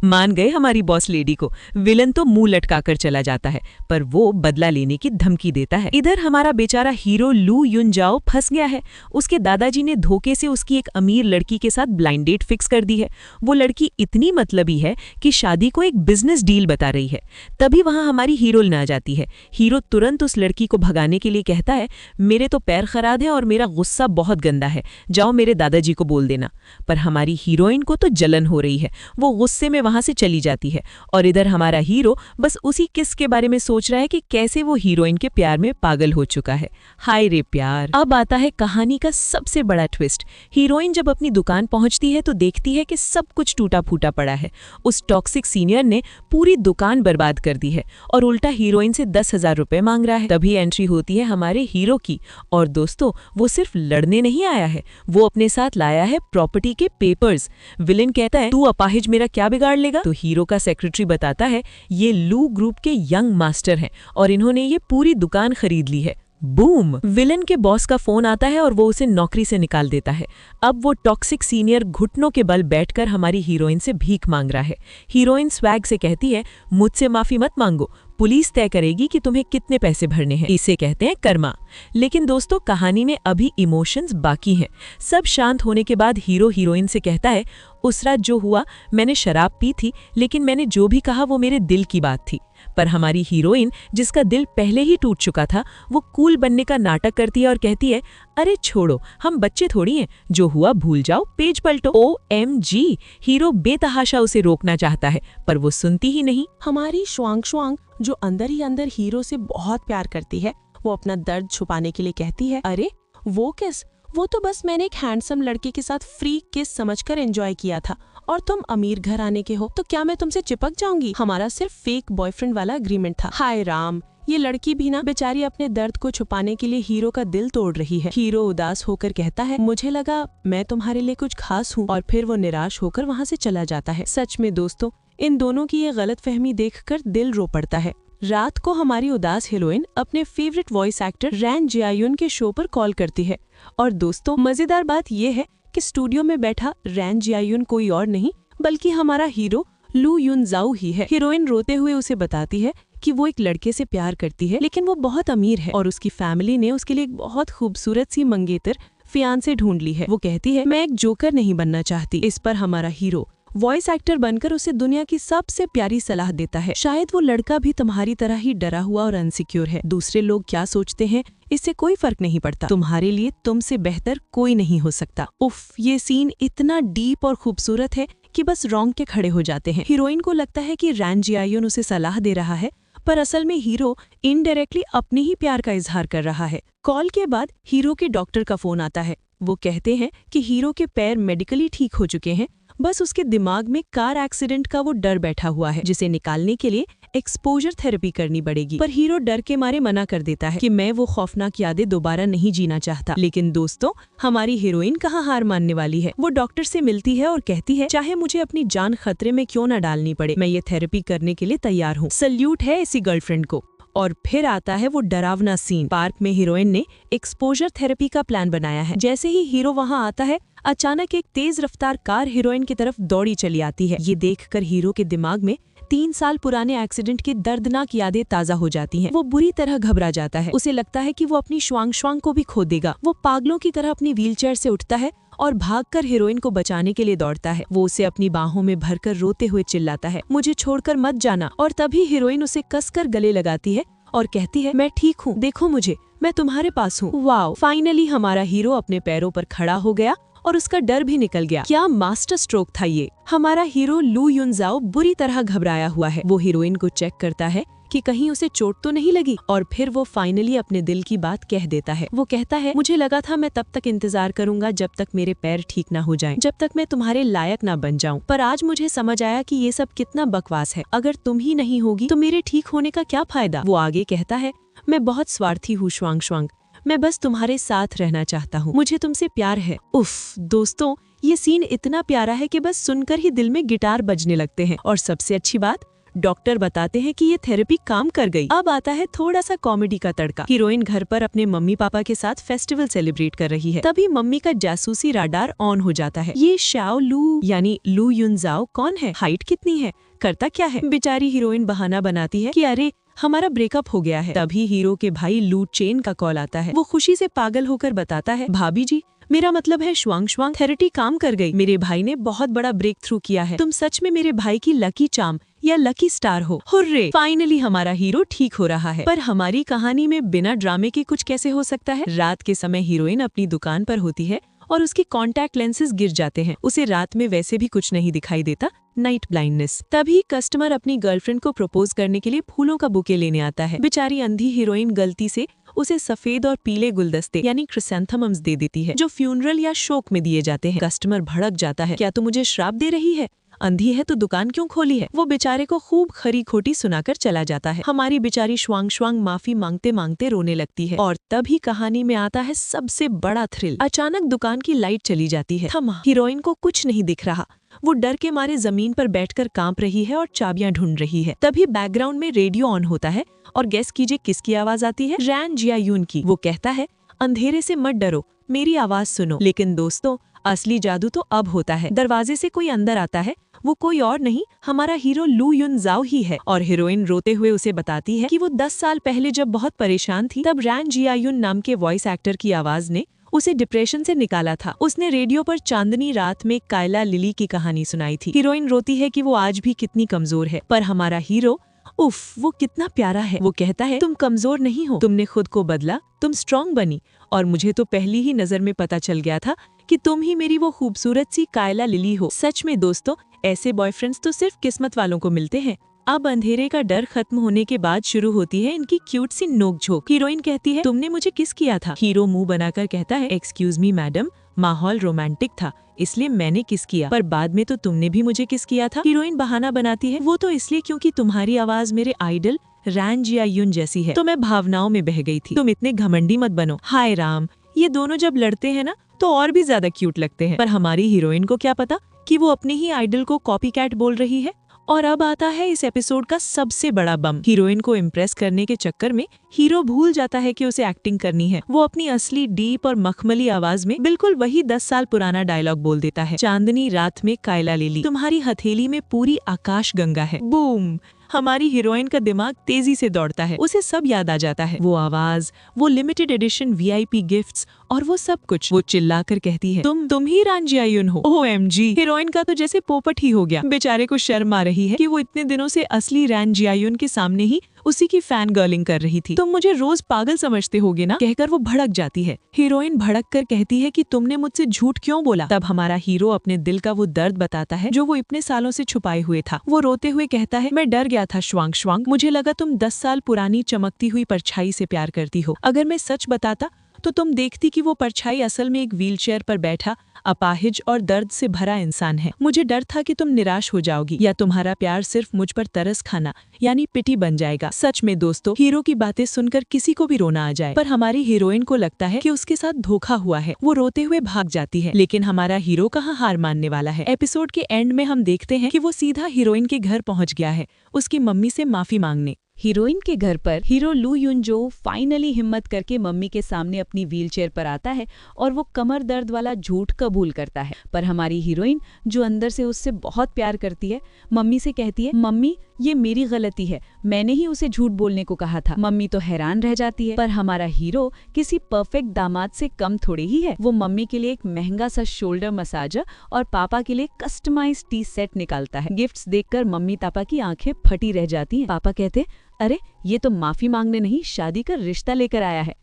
मान गए हमारी बॉस लेडी को। विलन तो मुंह लटकाकर चला जाता है, पर वो बदला लेने की धमकी देता है। इधर हमारा बेचारा हीरो लू युन जाओ फंस गया है। उसके दादाजी ने धोखे से उसकी एक अमीर लड़की के साथ ब्लाइंड डेट फिक्स कर दी है। वो लड़की इतनी मतलबी है कि शादी को एक बिजनेस डील बता रही है। तभी वहां हमारी हीरोइन आ जाती है। हीरो तुरंत उस लड़की को भगाने के लिए कहता है, मेरे तो पैर खराब है और मेरा गुस्सा बहुत गंदा है, जाओ मेरे दादाजी को बोल देना। पर हमारी हीरोइन को तो जलन हो रही है, वो गुस्से में वहां से चली जाती है। और इधर हमारा हीरो बस उसी किस के बारे में सोच रहा है कि कैसे वो हीरोइन के प्यार में पागल पागल हो चुका है। हाय रे प्यार। अब आता है कहानी का सबसे बड़ा ट्विस्ट। हीरोइन जब अपनी दुकान पहुंचती है तो देखती है कि सब कुछ टूटा फूटा पड़ा है। उस टॉक्सिक सीनियर ने पूरी दुकान बर्बाद कर दी है और उल्टा हीरोइन से 10,000 रुपए मांग रहा है। तभी एंट्री होती है हमारे हीरो की, और दोस्तों वो सिर्फ लड़ने नहीं आया है, वो अपने साथ लाया है प्रॉपर्टी के पेपर्स। विलेन कहता है तू अपाहिज मेरा क्या बिगाड़ लेगा? तो हीरो का सेक्रेटरी बताता है ये लू ग्रुप के यंग मास्टर हैं और इन्होंने ये पूरी दुकान खरीद ली है। बूम! विलन के बॉस का फोन आता है और वो उसे नौकरी से निकाल देता है। अब वो टॉक्सिक सीनियर घुटनों के बल बैठकर हमारी हीरोइन से भीख मांग रहा है। हीरोइन स्वैग से कहती है मुझसे माफी मत मांगो, पुलिस तय करेगी कि तुम्हें कितने पैसे भरने हैं। इसे कहते हैं कर्मा। लेकिन दोस्तों कहानी में अभी इमोशंस बाकी हैं। सब शांत होने के बाद हीरो हीरोइन से कहता है उस रात जो हुआ, मैंने शराब पी थी, लेकिन मैंने जो भी कहा वो मेरे दिल की बात थी। पर हमारी हीरोइन जिसका दिल पहले ही टूट चुका था, वो कूल बनने का नाटक करती है और कहती है अरे छोड़ो, हम बच्चे थोड़ी हैं, जो हुआ भूल जाओ, पेज पलटो। OMG! हीरो बेतहाशा उसे रोकना चाहता है पर वो सुनती ही नहीं। हमारी श्वांग श्वांग जो अंदर ही अंदर हीरो से बहुत प्यार करती है, वो अपना दर्द छुपाने के लिए कहती है अरे वो किस, वो तो बस मैंने एक हैंडसम लड़के के साथ फ्री किस समझकर एंजॉय किया था, और तुम अमीर घर आने के हो तो क्या मैं तुमसे चिपक जाऊंगी? हमारा सिर्फ फेक बॉयफ्रेंड वाला एग्रीमेंट था। हाय राम, ये लड़की भी ना बेचारी अपने दर्द को छुपाने के लिए हीरो का दिल तोड़ रही है। हीरो उदास होकर कहता है मुझे लगा मैं तुम्हारे लिए कुछ खास हूँ, और फिर वो निराश होकर वहाँ से चला जाता है। सच में दोस्तों इन दोनों की ये गलतफहमी देखकर दिल रो पड़ता है। रात को हमारी उदास हीरोइन अपने फेवरेट वॉइस एक्टर रैन जियायुन के शो पर कॉल करती है, और दोस्तों मजेदार बात ये है कि स्टूडियो में बैठा रैन जियायुन कोई और नहीं बल्कि हमारा हीरो लू युन जाओ ही है। हीरोइन रोते हुए उसे बताती है कि वो एक लड़के से प्यार करती है, लेकिन वो बहुत अमीर है और उसकी फैमिली ने उसके लिए एक बहुत खूबसूरत सी मंगेतर फियांसे ढूंढ ली है। वो कहती है मैं एक जोकर नहीं बनना चाहती। इस पर हमारा हीरो वॉइस एक्टर बनकर उसे दुनिया की सबसे प्यारी सलाह देता है, शायद वो लड़का भी तुम्हारी तरह ही डरा हुआ और अनसिक्योर है। दूसरे लोग क्या सोचते हैं इससे कोई फर्क नहीं पड़ता, तुम्हारे लिए तुमसे बेहतर कोई नहीं हो सकता। उफ, ये सीन इतना डीप और खूबसूरत है कि बस रोंगटे खड़े हो जाते हैं। हीरोइन को लगता है कि रैन जियायुन उसे सलाह दे रहा है, पर असल में हीरो इनडायरेक्टली अपने ही प्यार का इजहार कर रहा है। कॉल के बाद हीरो के डॉक्टर का फोन आता है। वो कहते हैं कि हीरो के पैर मेडिकली ठीक हो चुके हैं, बस उसके दिमाग में कार एक्सीडेंट का वो डर बैठा हुआ है, जिसे निकालने के लिए एक्सपोजर थेरेपी करनी पड़ेगी। पर हीरो डर के मारे मना कर देता है कि मैं वो खौफनाक यादें दोबारा नहीं जीना चाहता। लेकिन दोस्तों हमारी हीरोइन कहाँ हार मानने वाली है। वो डॉक्टर से मिलती है और कहती है चाहे मुझे अपनी जान खतरे में क्यों न डालनी पड़े, मैं ये थेरेपी करने के लिए तैयार हूँ। सल्यूट है इसी गर्लफ्रेंड को। और फिर आता है वो डरावना सीन। पार्क में हीरोइन ने एक्सपोजर थेरेपी का प्लान बनाया है। जैसे ही हीरो वहाँ आता है, अचानक एक तेज रफ्तार कार हीरोइन की तरफ दौड़ी चली आती है। ये देखकर हीरो के दिमाग में 3 साल पुराने एक्सीडेंट की दर्दनाक यादें ताजा हो जाती हैं। वो बुरी तरह घबरा जाता है। उसे लगता है कि वो अपनी श्वांग श्वांग को भी खो देगा। वो पागलों की तरह अपनी व्हीलचेयर से उठता है और भागकर हीरोइन को बचाने के लिए दौड़ता है। वो उसे अपनी बाहों में भरकर रोते हुए चिल्लाता है मुझे छोड़कर मत जाना। और तभी हीरोइन उसे कसकर गले लगाती है और कहती है मैं ठीक हूँ, देखो मुझे, मैं तुम्हारे पास हूँ। वाओ, फाइनली हमारा हीरो अपने पैरों पर खड़ा हो गया और उसका डर भी निकल गया। क्या मास्टर स्ट्रोक था ये। हमारा हीरो लू युन जाओ बुरी तरह घबराया हुआ है। वो हीरोइन को चेक करता है कि कहीं उसे चोट तो नहीं लगी, और फिर वो फाइनली अपने दिल की बात कह देता है। वो कहता है मुझे लगा था मैं तब तक इंतजार करूंगा जब तक मेरे पैर ठीक ना हो जाएं, जब तक मैं तुम्हारे लायक ना बन जाऊं, पर आज मुझे समझ आया कि ये सब कितना बकवास है। अगर तुम ही नहीं होगी तो मेरे ठीक होने का क्या फायदा। वो आगे कहता है मैं बहुत स्वार्थी हूँ श्वांग श्वांग, मैं बस तुम्हारे साथ रहना चाहता हूँ, मुझे तुमसे प्यार है। उफ दोस्तों, ये सीन इतना प्यारा है कि बस सुनकर ही दिल में गिटार बजने लगते हैं। और सबसे अच्छी बात, डॉक्टर बताते हैं कि ये थेरेपी काम कर गई। अब आता है थोड़ा सा कॉमेडी का तड़का। हीरोइन घर पर अपने मम्मी पापा के साथ फेस्टिवल सेलिब्रेट कर रही है। तभी मम्मी का जासूसी राडार ऑन हो जाता है। ये शाओ लू यानी लू युन जाओ कौन है, हाइट कितनी है, करता क्या है। बेचारी हीरोइन बहाना बनाती है कि अरे हमारा ब्रेकअप हो गया है। तभी हीरो के भाई लू चेन का कॉल आता है। वो खुशी से पागल होकर बताता है भाभी जी, मेरा मतलब है श्वांग श्वांग थेरेपी काम कर गई। मेरे भाई ने बहुत बड़ा ब्रेक थ्रू किया है। तुम सच में मेरे भाई की लकी चार्म या लकी स्टार हो। हुर्रे, फाइनली हमारा हीरो ठीक हो रहा है। पर हमारी कहानी में बिना ड्रामे के कुछ कैसे हो सकता है। रात के समय हीरोइन अपनी दुकान पर होती है और उसके कॉन्टैक्ट लेंसेज गिर जाते हैं। उसे रात में वैसे भी कुछ नहीं दिखाई देता, नाइट ब्लाइंडनेस। तभी कस्टमर अपनी गर्लफ्रेंड को प्रपोज करने के लिए फूलों का बुके लेने आता है। बेचारी अंधी हीरोइन गलती से उसे सफेद और पीले गुलदस्ते यानी क्रिसैंथेमम्स दे देती है, जो फ्यूनरल या शोक में दिए जाते हैं। कस्टमर भड़क जाता है, क्या तू मुझे श्राप दे रही है? अंधी है तो दुकान क्यों खोली है? वो बेचारे को खूब खरी खोटी सुनाकर चला जाता है। हमारी बेचारी श्वांग श्वांग माफी मांगते मांगते रोने लगती है और तभी कहानी में आता है सबसे बड़ा थ्रिल। अचानक दुकान की लाइट चली जाती है। थमा, हीरोइन को कुछ नहीं दिख रहा। वो डर के मारे जमीन पर बैठकर कांप रही है और चाबियां ढूंढ रही है। तभी बैकग्राउंड में रेडियो ऑन होता है और गेस कीजिए किसकी आवाज आती है? रैन जियायून की। वो कहता है, अंधेरे से मत डरो, मेरी आवाज सुनो। लेकिन दोस्तों, असली जादू तो अब होता है। दरवाजे से कोई अंदर आता है। वो कोई और नहीं, हमारा हीरो लू युन जाओ ही है। और हीरोइन रोते हुए उसे बताती है कि वो 10 साल पहले जब बहुत परेशान थी, तब रैन जियायून नाम के वॉइस एक्टर की आवाज ने उसे डिप्रेशन से निकाला था। उसने रेडियो पर चांदनी रात में कायला लिली की कहानी सुनाई थी। हीरोइन रोती है कि वो आज भी कितनी कमजोर है, पर हमारा हीरो, उफ, वो कितना प्यारा है। वो कहता है, तुम कमजोर नहीं हो, तुमने खुद को बदला, तुम स्ट्रांग बनी। और मुझे तो पहली ही नजर में पता चल गया था कि तुम ही मेरी वो खूबसूरत सी कायला लिली हो। सच में दोस्तों, ऐसे बॉयफ्रेंड्स तो सिर्फ किस्मत वालों को मिलते हैं। अब अंधेरे का डर खत्म होने के बाद शुरू होती है इनकी क्यूट सी नोकझोंक। हीरोइन कहती है, तुमने मुझे किस किया था? हीरो मुंह बनाकर कहता है, एक्सक्यूज मी मैडम, माहौल रोमांटिक था इसलिए मैंने किस किया, पर बाद में तो तुमने भी मुझे किस किया था। हीरोइन बहाना बनाती है, वो तो इसलिए क्योंकि तुम्हारी आवाज मेरे आइडल रैन जियायून जैसी है, तो मैं भावनाओं में बह गई थी। तुम इतने घमंडी मत बनो। हाय राम, ये दोनों जब लड़ते हैं ना तो और भी ज्यादा क्यूट लगते हैं। पर हमारी हीरोइन को क्या पता कि वो अपने ही आइडल को कॉपीकैट बोल रही है। और अब आता है इस एपिसोड का सबसे बड़ा बम। हीरोइन को इम्प्रेस करने के चक्कर में हीरो भूल जाता है कि उसे एक्टिंग करनी है। वो अपनी असली डीप और मखमली आवाज में बिल्कुल वही 10 साल पुराना डायलॉग बोल देता है, चांदनी रात में कायला लिली, तुम्हारी हथेली में पूरी आकाश गंगा है। बूम! हमारी हीरोइन का दिमाग तेजी से दौड़ता है। उसे सब याद आ जाता है, वो आवाज, वो लिमिटेड एडिशन वीआईपी गिफ्ट्स और वो सब कुछ। वो चिल्लाकर कहती है, तुम ही रैन जियायून हो। ओएमजी! हीरोइन का तो जैसे पोपट ही हो गया। बेचारे को शर्म आ रही है कि वो इतने दिनों से असली रैन जियायून के सामने ही उसी की फैन गर्लिंग कर रही थी। तुम मुझे रोज पागल समझते होगे ना, कहकर वो भड़क जाती है। हीरोइन भड़क कर कहती है कि तुमने मुझसे झूठ क्यों बोला? तब हमारा हीरो अपने दिल का वो दर्द बताता है जो वो इतने सालों से छुपाए हुए था। वो रोते हुए कहता है, मैं डर गया था श्वांग श्वांग, मुझे लगा तुम 10 साल पुरानी चमकती हुई परछाई से प्यार करती हो। अगर मैं सच बताता तो तुम देखती कि वो परछाई असल में एक व्हीलचेयर पर बैठा अपाहिज और दर्द से भरा इंसान है। मुझे डर था कि तुम निराश हो जाओगी या तुम्हारा प्यार सिर्फ मुझ पर तरस खाना यानी पिटी बन जाएगा। सच में दोस्तों, हीरो की बातें सुनकर किसी को भी रोना आ जाए, पर हमारी हीरोइन को लगता है कि उसके साथ धोखा हुआ है। वो रोते हुए भाग जाती है, लेकिन हमारा हीरो कहाँ हार मानने वाला है। एपिसोड के एंड में हम देखते हैं कि वो सीधा हीरोइन के घर पहुंच गया है, उसकी मम्मी से माफी मांगने। हीरोइन के घर पर हीरो लू युनजो फाइनली हिम्मत करके मम्मी के सामने अपनी व्हीलचेयर पर आता है और वो कमर दर्द वाला झूठ कबूल करता है। पर हमारी हीरोइन, जो अंदर से उससे बहुत प्यार करती है, मम्मी से कहती है, मम्मी ये मेरी गलती है, मैंने ही उसे झूठ बोलने को कहा था। मम्मी तो हैरान रह जाती है, पर हमारा हीरो किसी परफेक्ट दामाद से कम थोड़ी ही है। वो मम्मी के लिए एक महंगा सा शोल्डर मसाजर और पापा के लिए कस्टमाइज्ड टी सेट निकालता है। गिफ्ट्स देखकर मम्मी पापा की आंखें फटी रह जाती हैं। पापा कहते, अरे ये तो माफी मांगने नहीं, शादी का रिश्ता लेकर आया है।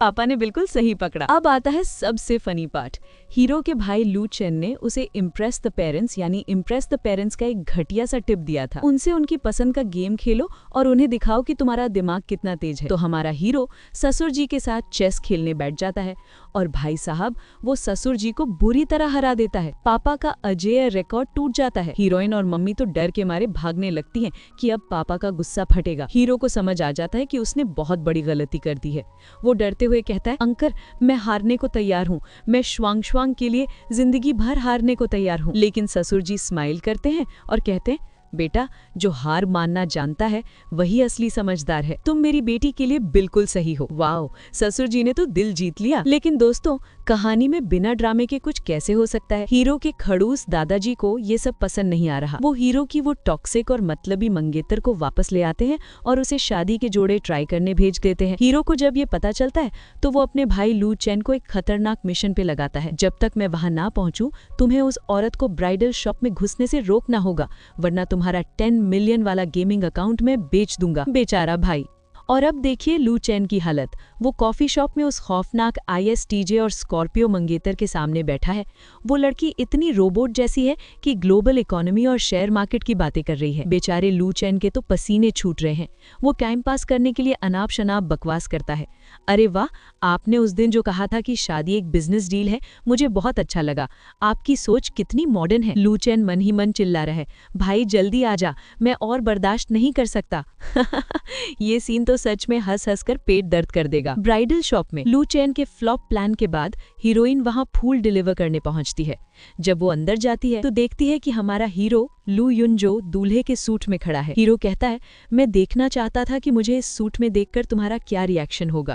पापा ने बिल्कुल सही पकड़ा। अब आता है सबसे फनी पार्ट। हीरो के भाई लू चेन ने उसे इम्प्रेस द पेरेंट्स यानी इम्प्रेस द पेरेंट्स का एक घटिया सा टिप दिया था। उनसे उनकी पसंद का गेम खेलो और उन्हें दिखाओ कि तुम्हारा दिमाग कितना तेज है। तो हमारा हीरो ससुर जी के साथ चेस खेलने बैठ जाता है और भाई साहब वो ससुर जी को बुरी तरह हरा देता है। पापा का अजेय रिकॉर्ड टूट जाता है। हीरोइन और मम्मी तो डर के मारे भागने लगती हैं कि अब पापा का गुस्सा फटेगा। हीरो को समझ आ जाता है कि उसने बहुत बड़ी गलती कर दी है। वो डरते हुए कहता है, अंकल मैं हारने को तैयार हूँ, मैं श्वांग श्वांग के लिए जिंदगी भर हारने को तैयार हूँ। लेकिन ससुर जी स्माइल करते हैं और कहते हैं, बेटा जो हार मानना जानता है वही असली समझदार है, तुम मेरी बेटी के लिए बिल्कुल सही हो। वाओ, ससुर जी ने तो दिल जीत लिया। लेकिन दोस्तों, कहानी में बिना ड्रामे के कुछ कैसे हो सकता है? हीरो के खड़ूस दादाजी को ये सब पसंद नहीं आ रहा। वो हीरो की वो टॉक्सिक और मतलबी मंगेतर को वापस ले आते हैं और उसे शादी के जोड़े ट्राई करने भेज देते हैं। हीरो को जब ये पता चलता है तो वो अपने भाई लू चेन को एक खतरनाक मिशन पे लगाता है। जब तक मैं वहां ना पहुंचूं, तुम्हें उस औरत को ब्राइडल शॉप में घुसने से रोकना होगा, वरना तुम्हारा 10 मिलियन वाला गेमिंग अकाउंट में बेच दूंगा। बेचारा भाई। और अब देखिए लू चैन की हालत। वो कॉफी शॉप में उस खौफनाक ISTJ और स्कॉर्पियो मंगेतर के सामने बैठा है। वो लड़की इतनी रोबोट जैसी है कि ग्लोबल इकोनॉमी और शेयर मार्केट की बातें कर रही है। बेचारे लू चैन के तो पसीने छूट रहे हैं। वो टाइम पास करने के लिए अनाप शनाप बकवास करता है। अरे वाह, आपने उस दिन जो कहा था कि शादी एक बिजनेस डील है, मुझे बहुत अच्छा लगा। आपकी सोच कितनी मॉडर्न है। लू चैन मन ही मन चिल्ला रहा है, भाई जल्दी आ जा, मैं और बर्दाश्त नहीं कर सकता। ये सीन तो सच में हंस हंस कर पेट दर्द कर देगा। ब्राइडल शॉप में लू चैन के फ्लॉप प्लान के बाद हीरोइन वहां फूल डिलीवर करने पहुंचती है। जब वो अंदर जाती है तो देखती है कि हमारा हीरो लू युनजो दूल्हे के सूट में खड़ा है। हीरो कहता है, मैं देखना चाहता था कि मुझे इस सूट में देखकर तुम्हारा क्या रिएक्शन होगा।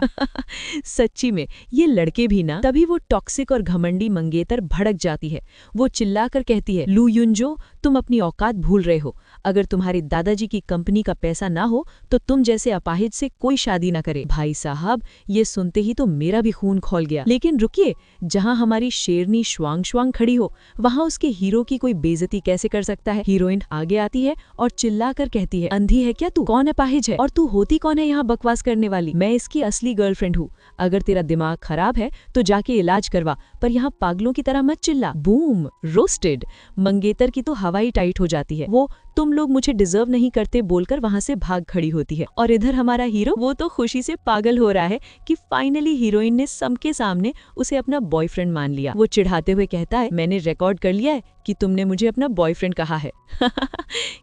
सच्ची में ये लड़के भी ना। तभी वो टॉक्सिक और घमंडी मंगेतर भड़क जाती है। वो चिल्लाकर कहती है, लू युनजो, तुम अपनी औकात भूल रहे हो। अगर तुम्हारे दादाजी की कंपनी का पैसा ना हो तो तुम जैसे अपाहिज से कोई शादी ना करे। भाई साहब, ये सुनते ही तो मेरा भी खून खौल गया। लेकिन रुकिए, जहां हमारी शेरनी श्वांग श्वांग खड़ी हो वहां उसके हीरो की कोई बेइज्जती कैसे कर सकता है। हीरोइन आगे आती है और चिल्लाकर कहती है, अंधी है क्या तू? कौन अपाहिज है और तू होती कौन है यहाँ बकवास करने वाली? मैं इसकी असली गर्लफ्रेंड हूँ। अगर तेरा दिमाग खराब है तो जाके इलाज करवा, पर यहाँ पागलों की तरह मत चिल्ला। Boom, roasted. मंगेतर की तो हवाई टाइट हो जाती है। वो तुम लोग मुझे डिजर्व नहीं करते बोलकर वहां से भाग खड़ी होती है। और इधर हमारा हीरो, वो तो खुशी से पागल हो रहा है कि फाइनली हीरोइन ने सबके सामने उसे अपना बॉयफ्रेंड मान लिया। वो चिढ़ाते हुए कहता है, मैंने रिकॉर्ड कर लिया है कि तुमने मुझे अपना बॉयफ्रेंड कहा है।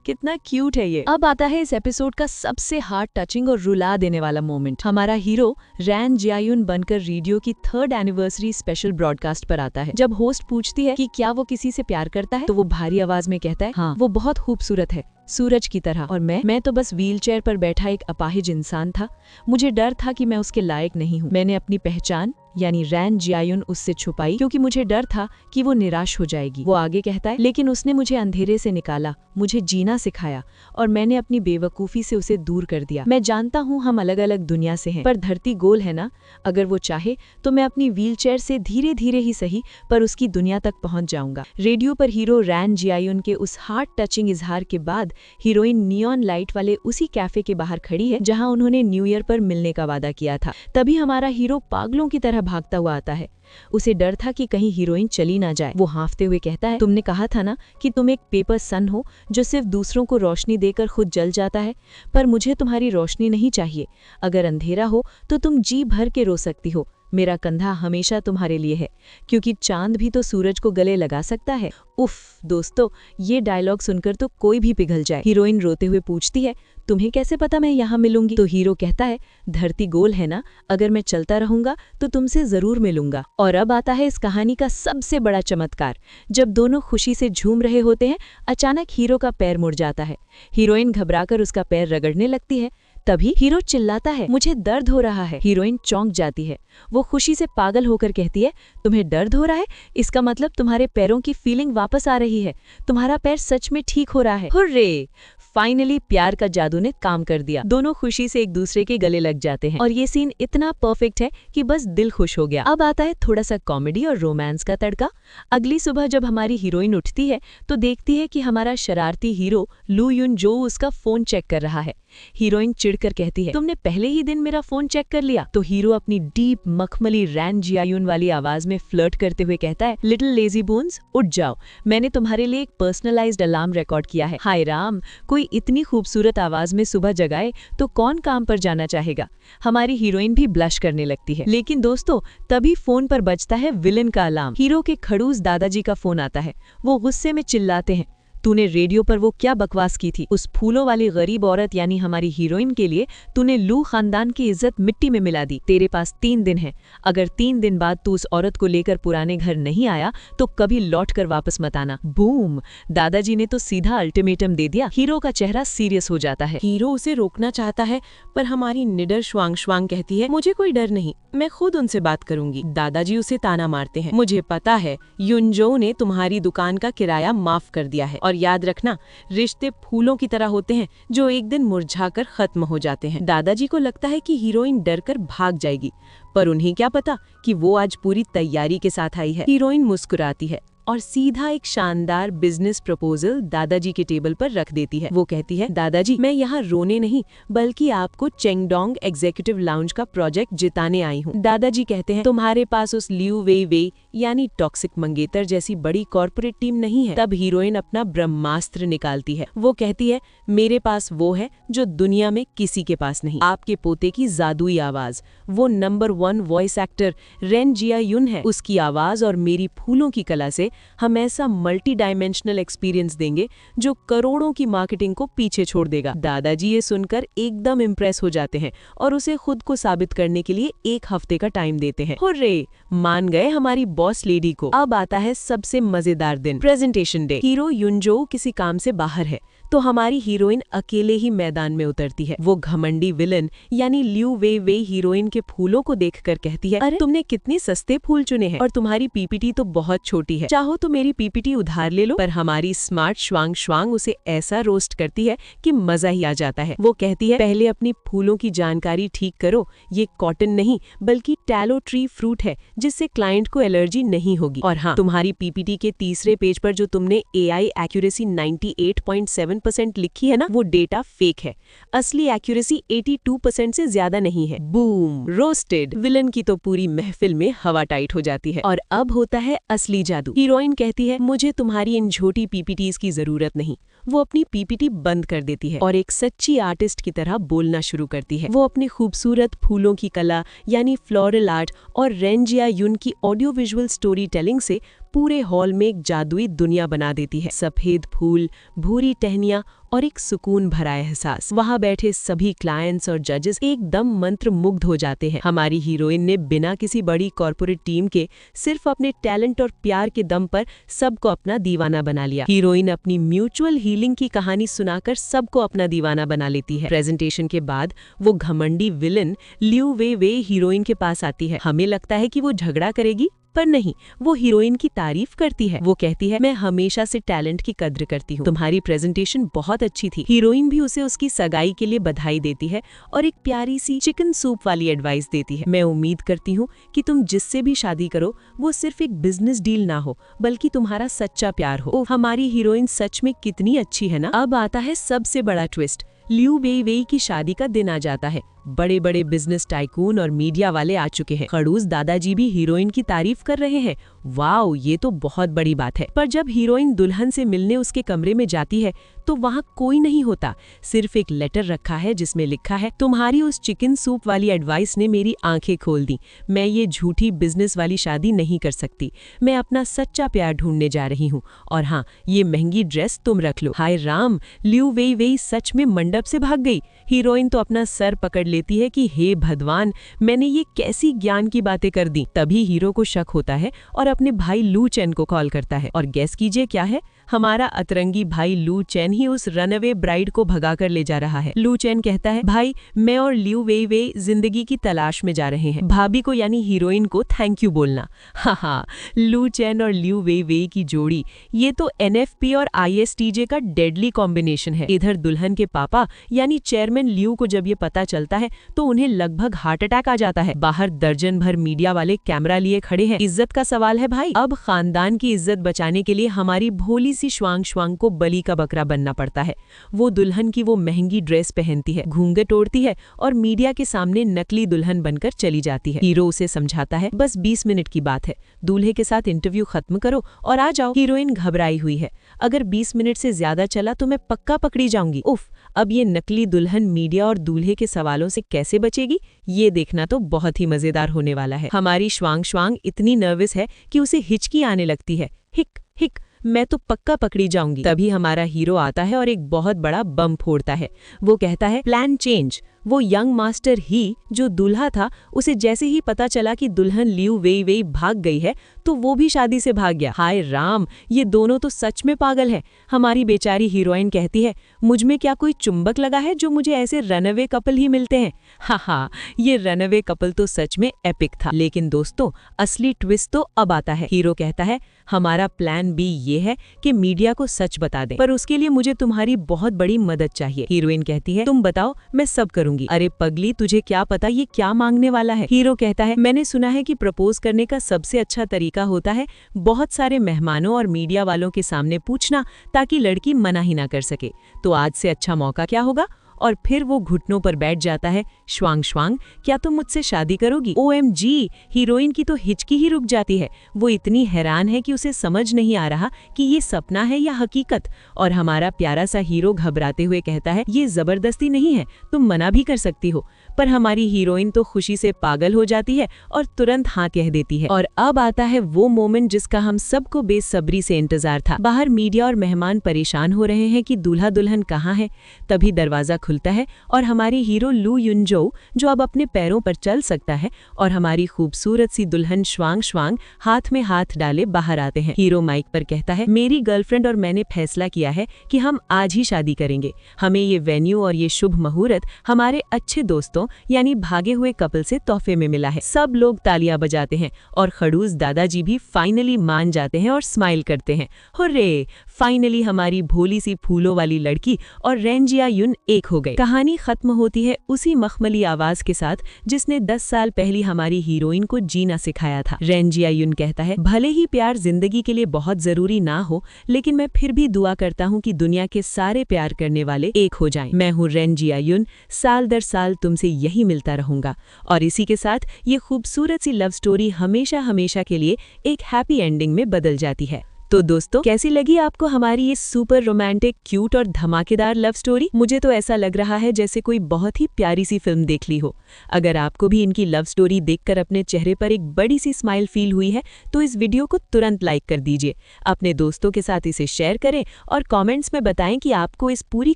कितना क्यूट है ये। अब आता है इस एपिसोड का सबसे हार्ट टचिंग और रुला देने वाला मोमेंट। हमारा हीरो रैन जियायुन बनकर रेडियो की 3rd एनिवर्सरी स्पेशल ब्रॉडकास्ट पर आता है। जब होस्ट पूछती है कि क्या वो किसी से प्यार करता है तो वो भारी आवाज में कहता है, हाँ, वो बहुत खूबसूरत है, सूरज की तरह, और मैं तो बस व्हीलचेयर पर बैठा एक अपाहिज इंसान था। मुझे डर था कि मैं उसके लायक नहीं हूँ। मैंने अपनी पहचान यानी रैन जियायुन उससे छुपाई क्योंकि मुझे डर था कि वो निराश हो जाएगी। वो आगे कहता है, लेकिन उसने मुझे अंधेरे से निकाला, मुझे जीना सिखाया और मैंने अपनी बेवकूफ़ी से उसे दूर कर दिया। मैं जानता हूँ हम अलग अलग दुनिया से हैं, पर धरती गोल है ना। अगर वो चाहे तो मैं अपनी व्हीलचेयर से धीरे धीरे ही सही पर उसकी दुनिया तक पहुँच जाऊंगा। रेडियो पर हीरो रैन जियायुन के उस हार्ट टचिंग इजहार के बाद हीरोइन नियॉन लाइट वाले उसी कैफे के बाहर खड़ी है जहां उन्होंने न्यू ईयर पर मिलने का वादा किया था। तभी हमारा हीरो पागलों की तरह भागता हुआ आता है। उसे डर था कि कहीं हीरोइन चली ना जाए। वो हाँफते हुए कहता है, तुमने कहा था ना कि तुम एक पेपर सन हो जो सिर्फ दूसरों को रोशनी देकर खुद जल जाता है, पर मुझे तुम्हारी रोशनी नहीं चाहिए। अगर अंधेरा हो तो तुम जी भर के रो सकती हो। मेरा कंधा हमेशा तुम्हारे लिए है, क्योंकि चांद भी तो सूरज को गले लगा सकता है। उफ दोस्तों, ये डायलॉग सुनकर तो कोई भी पिघल जाए। हीरोइन रोते हुए पूछती है, तुम्हें कैसे पता मैं यहाँ मिलूंगी? तो हीरो कहता है, धरती गोल है ना, अगर मैं चलता रहूंगा तो तुमसे जरूर मिलूंगा। और अब आता है इस कहानी का सबसे बड़ा चमत्कार। जब दोनों खुशी से झूम रहे होते हैं, अचानक हीरो का पैर मुड़ जाता है। हीरोइन घबराकर उसका पैर रगड़ने लगती है। तभी हीरो चिल्लाता है, मुझे दर्द हो रहा है। हीरोइन चौंक जाती है। वो खुशी से पागल होकर कहती है, तुम्हें दर्द हो रहा है? इसका मतलब तुम्हारे पैरों की फीलिंग वापस आ रही है। तुम्हारा पैर सच में ठीक हो रहा है। हुर्रे! फाइनली प्यार का जादू ने काम कर दिया। दोनों खुशी से एक दूसरे के गले लग जाते हैं और ये सीन इतना परफेक्ट है कि बस दिल खुश हो गया। अब आता है थोड़ा सा कॉमेडी और रोमांस का तड़का। अगली सुबह जब हमारी हीरोइन उठती है तो देखती है कि हमारा शरारती हीरो लू युनजो उसका फोन चेक कर रहा है। हीरोइन चिढ़कर कहती है, तुमने पहले ही दिन मेरा फोन चेक कर लिया? तो हीरो अपनी डीप मखमली रैन जियायुन वाली आवाज में फ्लर्ट करते हुए कहता है, लिटिल लेजी बोन्स, उठ जाओ, मैंने तुम्हारे लिए एक पर्सनलाइज्ड अलार्म रिकॉर्ड किया है। हाय राम, कोई इतनी खूबसूरत आवाज में सुबह जगाए तो कौन काम पर जाना चाहेगा। हमारी हीरोइन भी ब्लश करने लगती है। लेकिन दोस्तों, तभी फोन पर बजता है विलन का अलार्म। हीरो के खड़ूस दादाजी का फोन आता है। वो गुस्से में चिल्लाते हैं, तूने रेडियो पर वो क्या बकवास की थी? उस फूलों वाली गरीब औरत यानी हमारी हीरोइन के लिए तूने लू खानदान की इज्जत मिट्टी में मिला दी। तेरे पास 3 दिन है। अगर 3 दिन बाद तू उस औरत को लेकर पुराने घर नहीं आया तो कभी लौट कर वापस मत आना। बूम! दादाजी ने तो सीधा अल्टीमेटम दे दिया। हीरो का चेहरा सीरियस हो जाता है। हीरो उसे रोकना चाहता है, पर हमारी निडर श्वांग श्वांग कहती है, मुझे कोई डर नहीं, मैं खुद उनसे बात करूंगी। दादाजी उसे ताना मारते हैं, मुझे पता है युनजो ने तुम्हारी दुकान का किराया माफ कर दिया है, और याद रखना, रिश्ते फूलों की तरह होते हैं जो एक दिन मुरझाकर खत्म हो जाते हैं। दादाजी को लगता है कि हीरोइन डरकर भाग जाएगी, पर उन्हें क्या पता कि वो आज पूरी तैयारी के साथ आई है। हीरोइन मुस्कुराती है, और सीधा एक शानदार बिजनेस प्रपोजल दादाजी के टेबल पर रख देती है। वो कहती है, दादाजी मैं यहाँ रोने नहीं बल्कि आपको चेंगडोंग एग्जीक्यूटिव लाउंज का प्रोजेक्ट जिताने आई हूँ। दादाजी कहते हैं, तुम्हारे पास उस लियू वेई वेई यानी टॉक्सिक मंगेतर जैसी बड़ी कॉर्पोरेट टीम नहीं है। तब हीरोइन अपना ब्रह्मास्त्र निकालती है। वो कहती है, मेरे पास वो है जो दुनिया में किसी के पास नहीं। आपके पोते की जादुई आवाज, वो नंबर 1 वॉइस एक्टर रेन जिया युन है। उसकी आवाज और मेरी फूलों की कला से हम ऐसा मल्टी डायमेंशनल एक्सपीरियंस देंगे जो करोड़ों की मार्केटिंग को पीछे छोड़ देगा। दादाजी ये सुनकर एकदम इम्प्रेस हो जाते हैं और उसे खुद को साबित करने के लिए 1 हफ्ते का टाइम देते हैं। हुर्रे, मान गए हमारी बॉस लेडी को। अब आता है सबसे मजेदार दिन, प्रेजेंटेशन डे। हीरो युनजो किसी काम से बाहर है तो हमारी हीरोइन अकेले ही मैदान में उतरती है। वो घमंडी विलन यानी लियू वेई वेई हीरोइन के फूलों को देखकर कहती है, अरे तुमने कितने सस्ते फूल चुने हैं और तुम्हारी पीपीटी तो बहुत छोटी है, चाहो तो मेरी पीपीटी उधार ले लो। पर हमारी स्मार्ट श्वांग श्वांग उसे ऐसा रोस्ट करती है कि मजा ही आ जाता है। वो कहती है, पहले अपनी फूलों की जानकारी ठीक करो, ये कॉटन नहीं बल्कि टैलो ट्री फ्रूट है जिससे क्लाइंट को एलर्जी नहीं होगी। और हाँ, तुम्हारी पीपीटी के तीसरे पेज पर जो तुमने AI एक्यूरेसी 98.7% लिखी है ना, वो डेटा फेक है। असली एक्यूरेसी 82% से ज्यादा नहीं है। Boom, roasted. विलन की तो पूरी महफिल में हवा टाइट हो जाती है। और अब होता है असली जादू। हीरोइन कहती है, मुझे तुम्हारी इन झूठी पीपीटीज की जरूरत नहीं। वो अपनी पीपीटी बंद कर देती है और एक सच्ची आर्टिस्ट की तरह बोलना शुरू करती है। वो अपनी खूबसूरत फूलों की कला यानी फ्लोरल आर्ट और रेन जिया युन की ऑडियो विजुअल स्टोरी टेलिंग से पूरे हॉल में एक जादुई दुनिया बना देती है। सफेद फूल, भूरी टहनियां और एक सुकून भरा एहसास। वहां बैठे सभी क्लाइंट्स और जजेस एकदम मंत्र मुग्ध हो जाते हैं। हमारी हीरोइन ने बिना किसी बड़ी कॉर्पोरेट टीम के सिर्फ अपने टैलेंट और प्यार के दम पर सबको अपना दीवाना बना लिया। हीरोइन अपनी म्यूचुअल हीलिंग की कहानी सुनाकर सबको अपना दीवाना बना लेती है। प्रेजेंटेशन के बाद वो घमंडी विलन लियू वेई वेई हीरोइन के पास आती है। हमें लगता है कि वो झगड़ा करेगी, पर नहीं, वो हीरोइन की तारीफ करती है। वो कहती है, मैं हमेशा से टैलेंट की कद्र करती हूँ, तुम्हारी प्रेजेंटेशन बहुत अच्छी थी। हीरोइन भी उसे उसकी सगाई के लिए बधाई देती है और एक प्यारी सी चिकन सूप वाली एडवाइस देती है। मैं उम्मीद करती हूँ कि तुम जिससे भी शादी करो वो सिर्फ एक बिजनेस डील ना हो बल्कि तुम्हारा सच्चा प्यार हो। हमारी हीरोइन सच में कितनी अच्छी है ना। अब आता है सबसे बड़ा ट्विस्ट। लियू वेई वेई की शादी का दिन आ जाता है। बड़े बड़े बिजनेस टाइकून और मीडिया वाले आ चुके हैं। खड़ूस दादाजी भी हीरोइन की तारीफ कर रहे हैं। वाओ, ये तो बहुत बड़ी बात है। पर जब हीरोइन दुल्हन से मिलने उसके कमरे में जाती है तो वहाँ कोई नहीं होता। सिर्फ एक लेटर रखा है जिसमें लिखा है, तुम्हारी उस चिकन सूप वाली एडवाइस ने मेरी आंखें खोल दी। मैं ये झूठी बिजनेस वाली शादी नहीं कर सकती। मैं अपना सच्चा प्यार ढूंढने जा रही हूँ। और हाँ, ये महंगी ड्रेस तुम रख लो। हाय राम, लियू वेई वेई सच में मंडप से भाग गई। हीरोइन तो अपना सर पकड़ लेती है कि हे भगवान, मैंने ये कैसी ज्ञान की बातें कर दी। तभी हीरो को शक होता है और अपने भाई लू चेन को कॉल करता है। और गेस कीजिए क्या है, हमारा अतरंगी भाई लू चेन ही उस रनअवे ब्राइड को भगाकर ले जा रहा है। लू चेन कहता है, भाई मैं और लियू वेई वेई जिंदगी की तलाश में जा रहे हैं। भाभी को यानी हीरोइन को थैंक यू बोलना। हाँ, लू चेन और लियू वेई वेई की जोड़ी, ये तो NFP और ISTJ का डेडली कॉम्बिनेशन है। इधर दुल्हन के पापा यानी चेयरमैन लियू को जब ये पता चलता है तो उन्हें लगभग हार्ट अटैक आ जाता है। बाहर दर्जन भर मीडिया वाले कैमरा लिए खड़े हैं। इज्जत का सवाल है भाई। अब खानदान की इज्जत बचाने के लिए हमारी भोली सी श्वांग श्वांग को बलि का बकरा बनना पड़ता है। वो दुल्हन की वो महंगी ड्रेस पहनती है, घूंघट ओढ़ती है और मीडिया के सामने नकली दुल्हन बनकर चली जाती है। हीरो उसे समझाता है, बस 20 मिनट की बात है, दूल्हे के साथ इंटरव्यू खत्म करो और आ जाओ। हीरोइन घबराई हुई है, अगर 20 मिनट से ज्यादा चला तो मैं पक्का पकड़ी जाऊंगी। उफ, अब ये नकली दुल्हन मीडिया और दूल्हे के सवालों से कैसे बचेगी, ये देखना तो बहुत ही मजेदार होने वाला है। हमारी श्वांग श्वांग इतनी नर्वस है कि उसे हिचकी आने लगती है। हिक हिक, मैं तो पक्का पकड़ी जाऊंगी। तभी हमारा हीरो आता है और एक बहुत बड़ा बम फोड़ता है। वो कहता है, प्लान चेंज। वो यंग मास्टर ही जो दूल्हा था, उसे जैसे ही पता चला कि दुल्हन लियू वेई वेई भाग गई है तो वो भी शादी से भाग गया। हाय राम, ये दोनों तो सच में पागल हैं। हमारी बेचारी हीरोइन कहती है, मुझ में क्या कोई चुंबक लगा है जो मुझे ऐसे रनअवे कपल ही मिलते हैं। हाँ, ये रनअवे कपल तो सच में एपिक था। लेकिन दोस्तों, असली ट्विस्ट तो अब आता है। हीरो कहता है, हमारा प्लान बी ये है कि मीडिया को सच बता दें, पर उसके लिए मुझे तुम्हारी बहुत बड़ी मदद चाहिए। हीरोइन कहती है, तुम बताओ, मैं सब करूंगी। जाऊंगी। अरे पगली, तुझे क्या पता ये क्या मांगने वाला है। हीरो कहता है, मैंने सुना है कि प्रपोज करने का सबसे अच्छा तरीका होता है बहुत सारे मेहमानों और मीडिया वालों के सामने पूछना, ताकि लड़की मना ही ना कर सके। तो आज से अच्छा मौका क्या होगा? और फिर वो घुटनों पर बैठ जाता है। श्वांग श्वांग, क्या तुम मुझसे शादी करोगी? OMG, हीरोइन की तो हिचकी ही रुक जाती है। वो इतनी हैरान है कि उसे समझ नहीं आ रहा कि ये सपना है या हकीकत। और हमारा प्यारा सा हीरो घबराते हुए कहता है, ये जबरदस्ती नहीं है, तुम मना भी कर सकती हो। पर हमारी हीरोइन तो खुशी से पागल हो जाती है और तुरंत हाँ कह देती है। और अब आता है वो मोमेंट जिसका हम सबको बेसब्री से इंतजार था। बाहर मीडिया और मेहमान परेशान हो रहे हैं कि दूल्हा दुल्हन कहाँ है। तभी दरवाजा खुलता है और हमारी हीरो लू युनजो, जो अब अपने पैरों पर चल सकता है, और हमारी खूबसूरत सी दुल्हन श्वांग श्वांग हाथ में हाथ डाले बाहर आते हैं। हीरो माइक पर कहता है, मेरी गर्लफ्रेंड और मैंने फैसला किया है कि हम आज ही शादी करेंगे। हमें ये वेन्यू और ये शुभ मुहूर्त हमारे अच्छे दोस्तों यानी भागे हुए कपल से तोहफे में मिला है। सब लोग तालियां बजाते हैं और खड़ूस दादाजी भी फाइनली मान जाते हैं और स्माइल करते हैं। हुर्रे, फाइनली हमारी भोली सी फूलों वाली लड़की और रेन जिया युन एक हो गए। कहानी खत्म होती है उसी मखमली आवाज के साथ जिसने 10 साल पहले हमारी हीरोइन को जीना सिखाया था। रेन जिया युन कहता है, भले ही प्यार जिंदगी के लिए बहुत जरूरी ना हो, लेकिन मैं फिर भी दुआ करता हूँ कि दुनिया के सारे प्यार करने वाले एक हो जाएं। मैं हूँ रेन जिया युन, साल दर साल तुमसे यही मिलता रहूंगा। और इसी के साथ ये खूबसूरत सी लव स्टोरी हमेशा हमेशा के लिए एक हैप्पी एंडिंग में बदल जाती है। तो दोस्तों, कैसी लगी आपको हमारी ये सुपर रोमांटिक, क्यूट और धमाकेदार लव स्टोरी? मुझे तो ऐसा लग रहा है जैसे कोई बहुत ही प्यारी सी फिल्म देख ली हो। अगर आपको भी इनकी लव स्टोरी देखकर अपने चेहरे पर एक बड़ी सी स्माइल फील हुई है तो इस वीडियो को तुरंत लाइक कर दीजिए, अपने दोस्तों के साथ इसे शेयर करें और कमेंट्स में बताएं कि आपको इस पूरी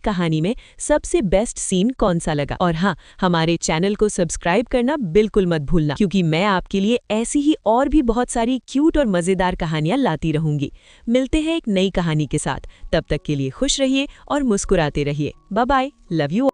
कहानी में सबसे बेस्ट सीन कौन सा लगा। और हाँ, हमारे चैनल को सब्सक्राइब करना बिल्कुल मत भूलना, क्योंकि मैं आपके लिए ऐसी ही और भी बहुत सारी क्यूट और मजेदार कहानियां लाती रहूंगी। मिलते हैं एक नई कहानी के साथ, तब तक के लिए खुश रहिए और मुस्कुराते रहिए। Bye bye, love you.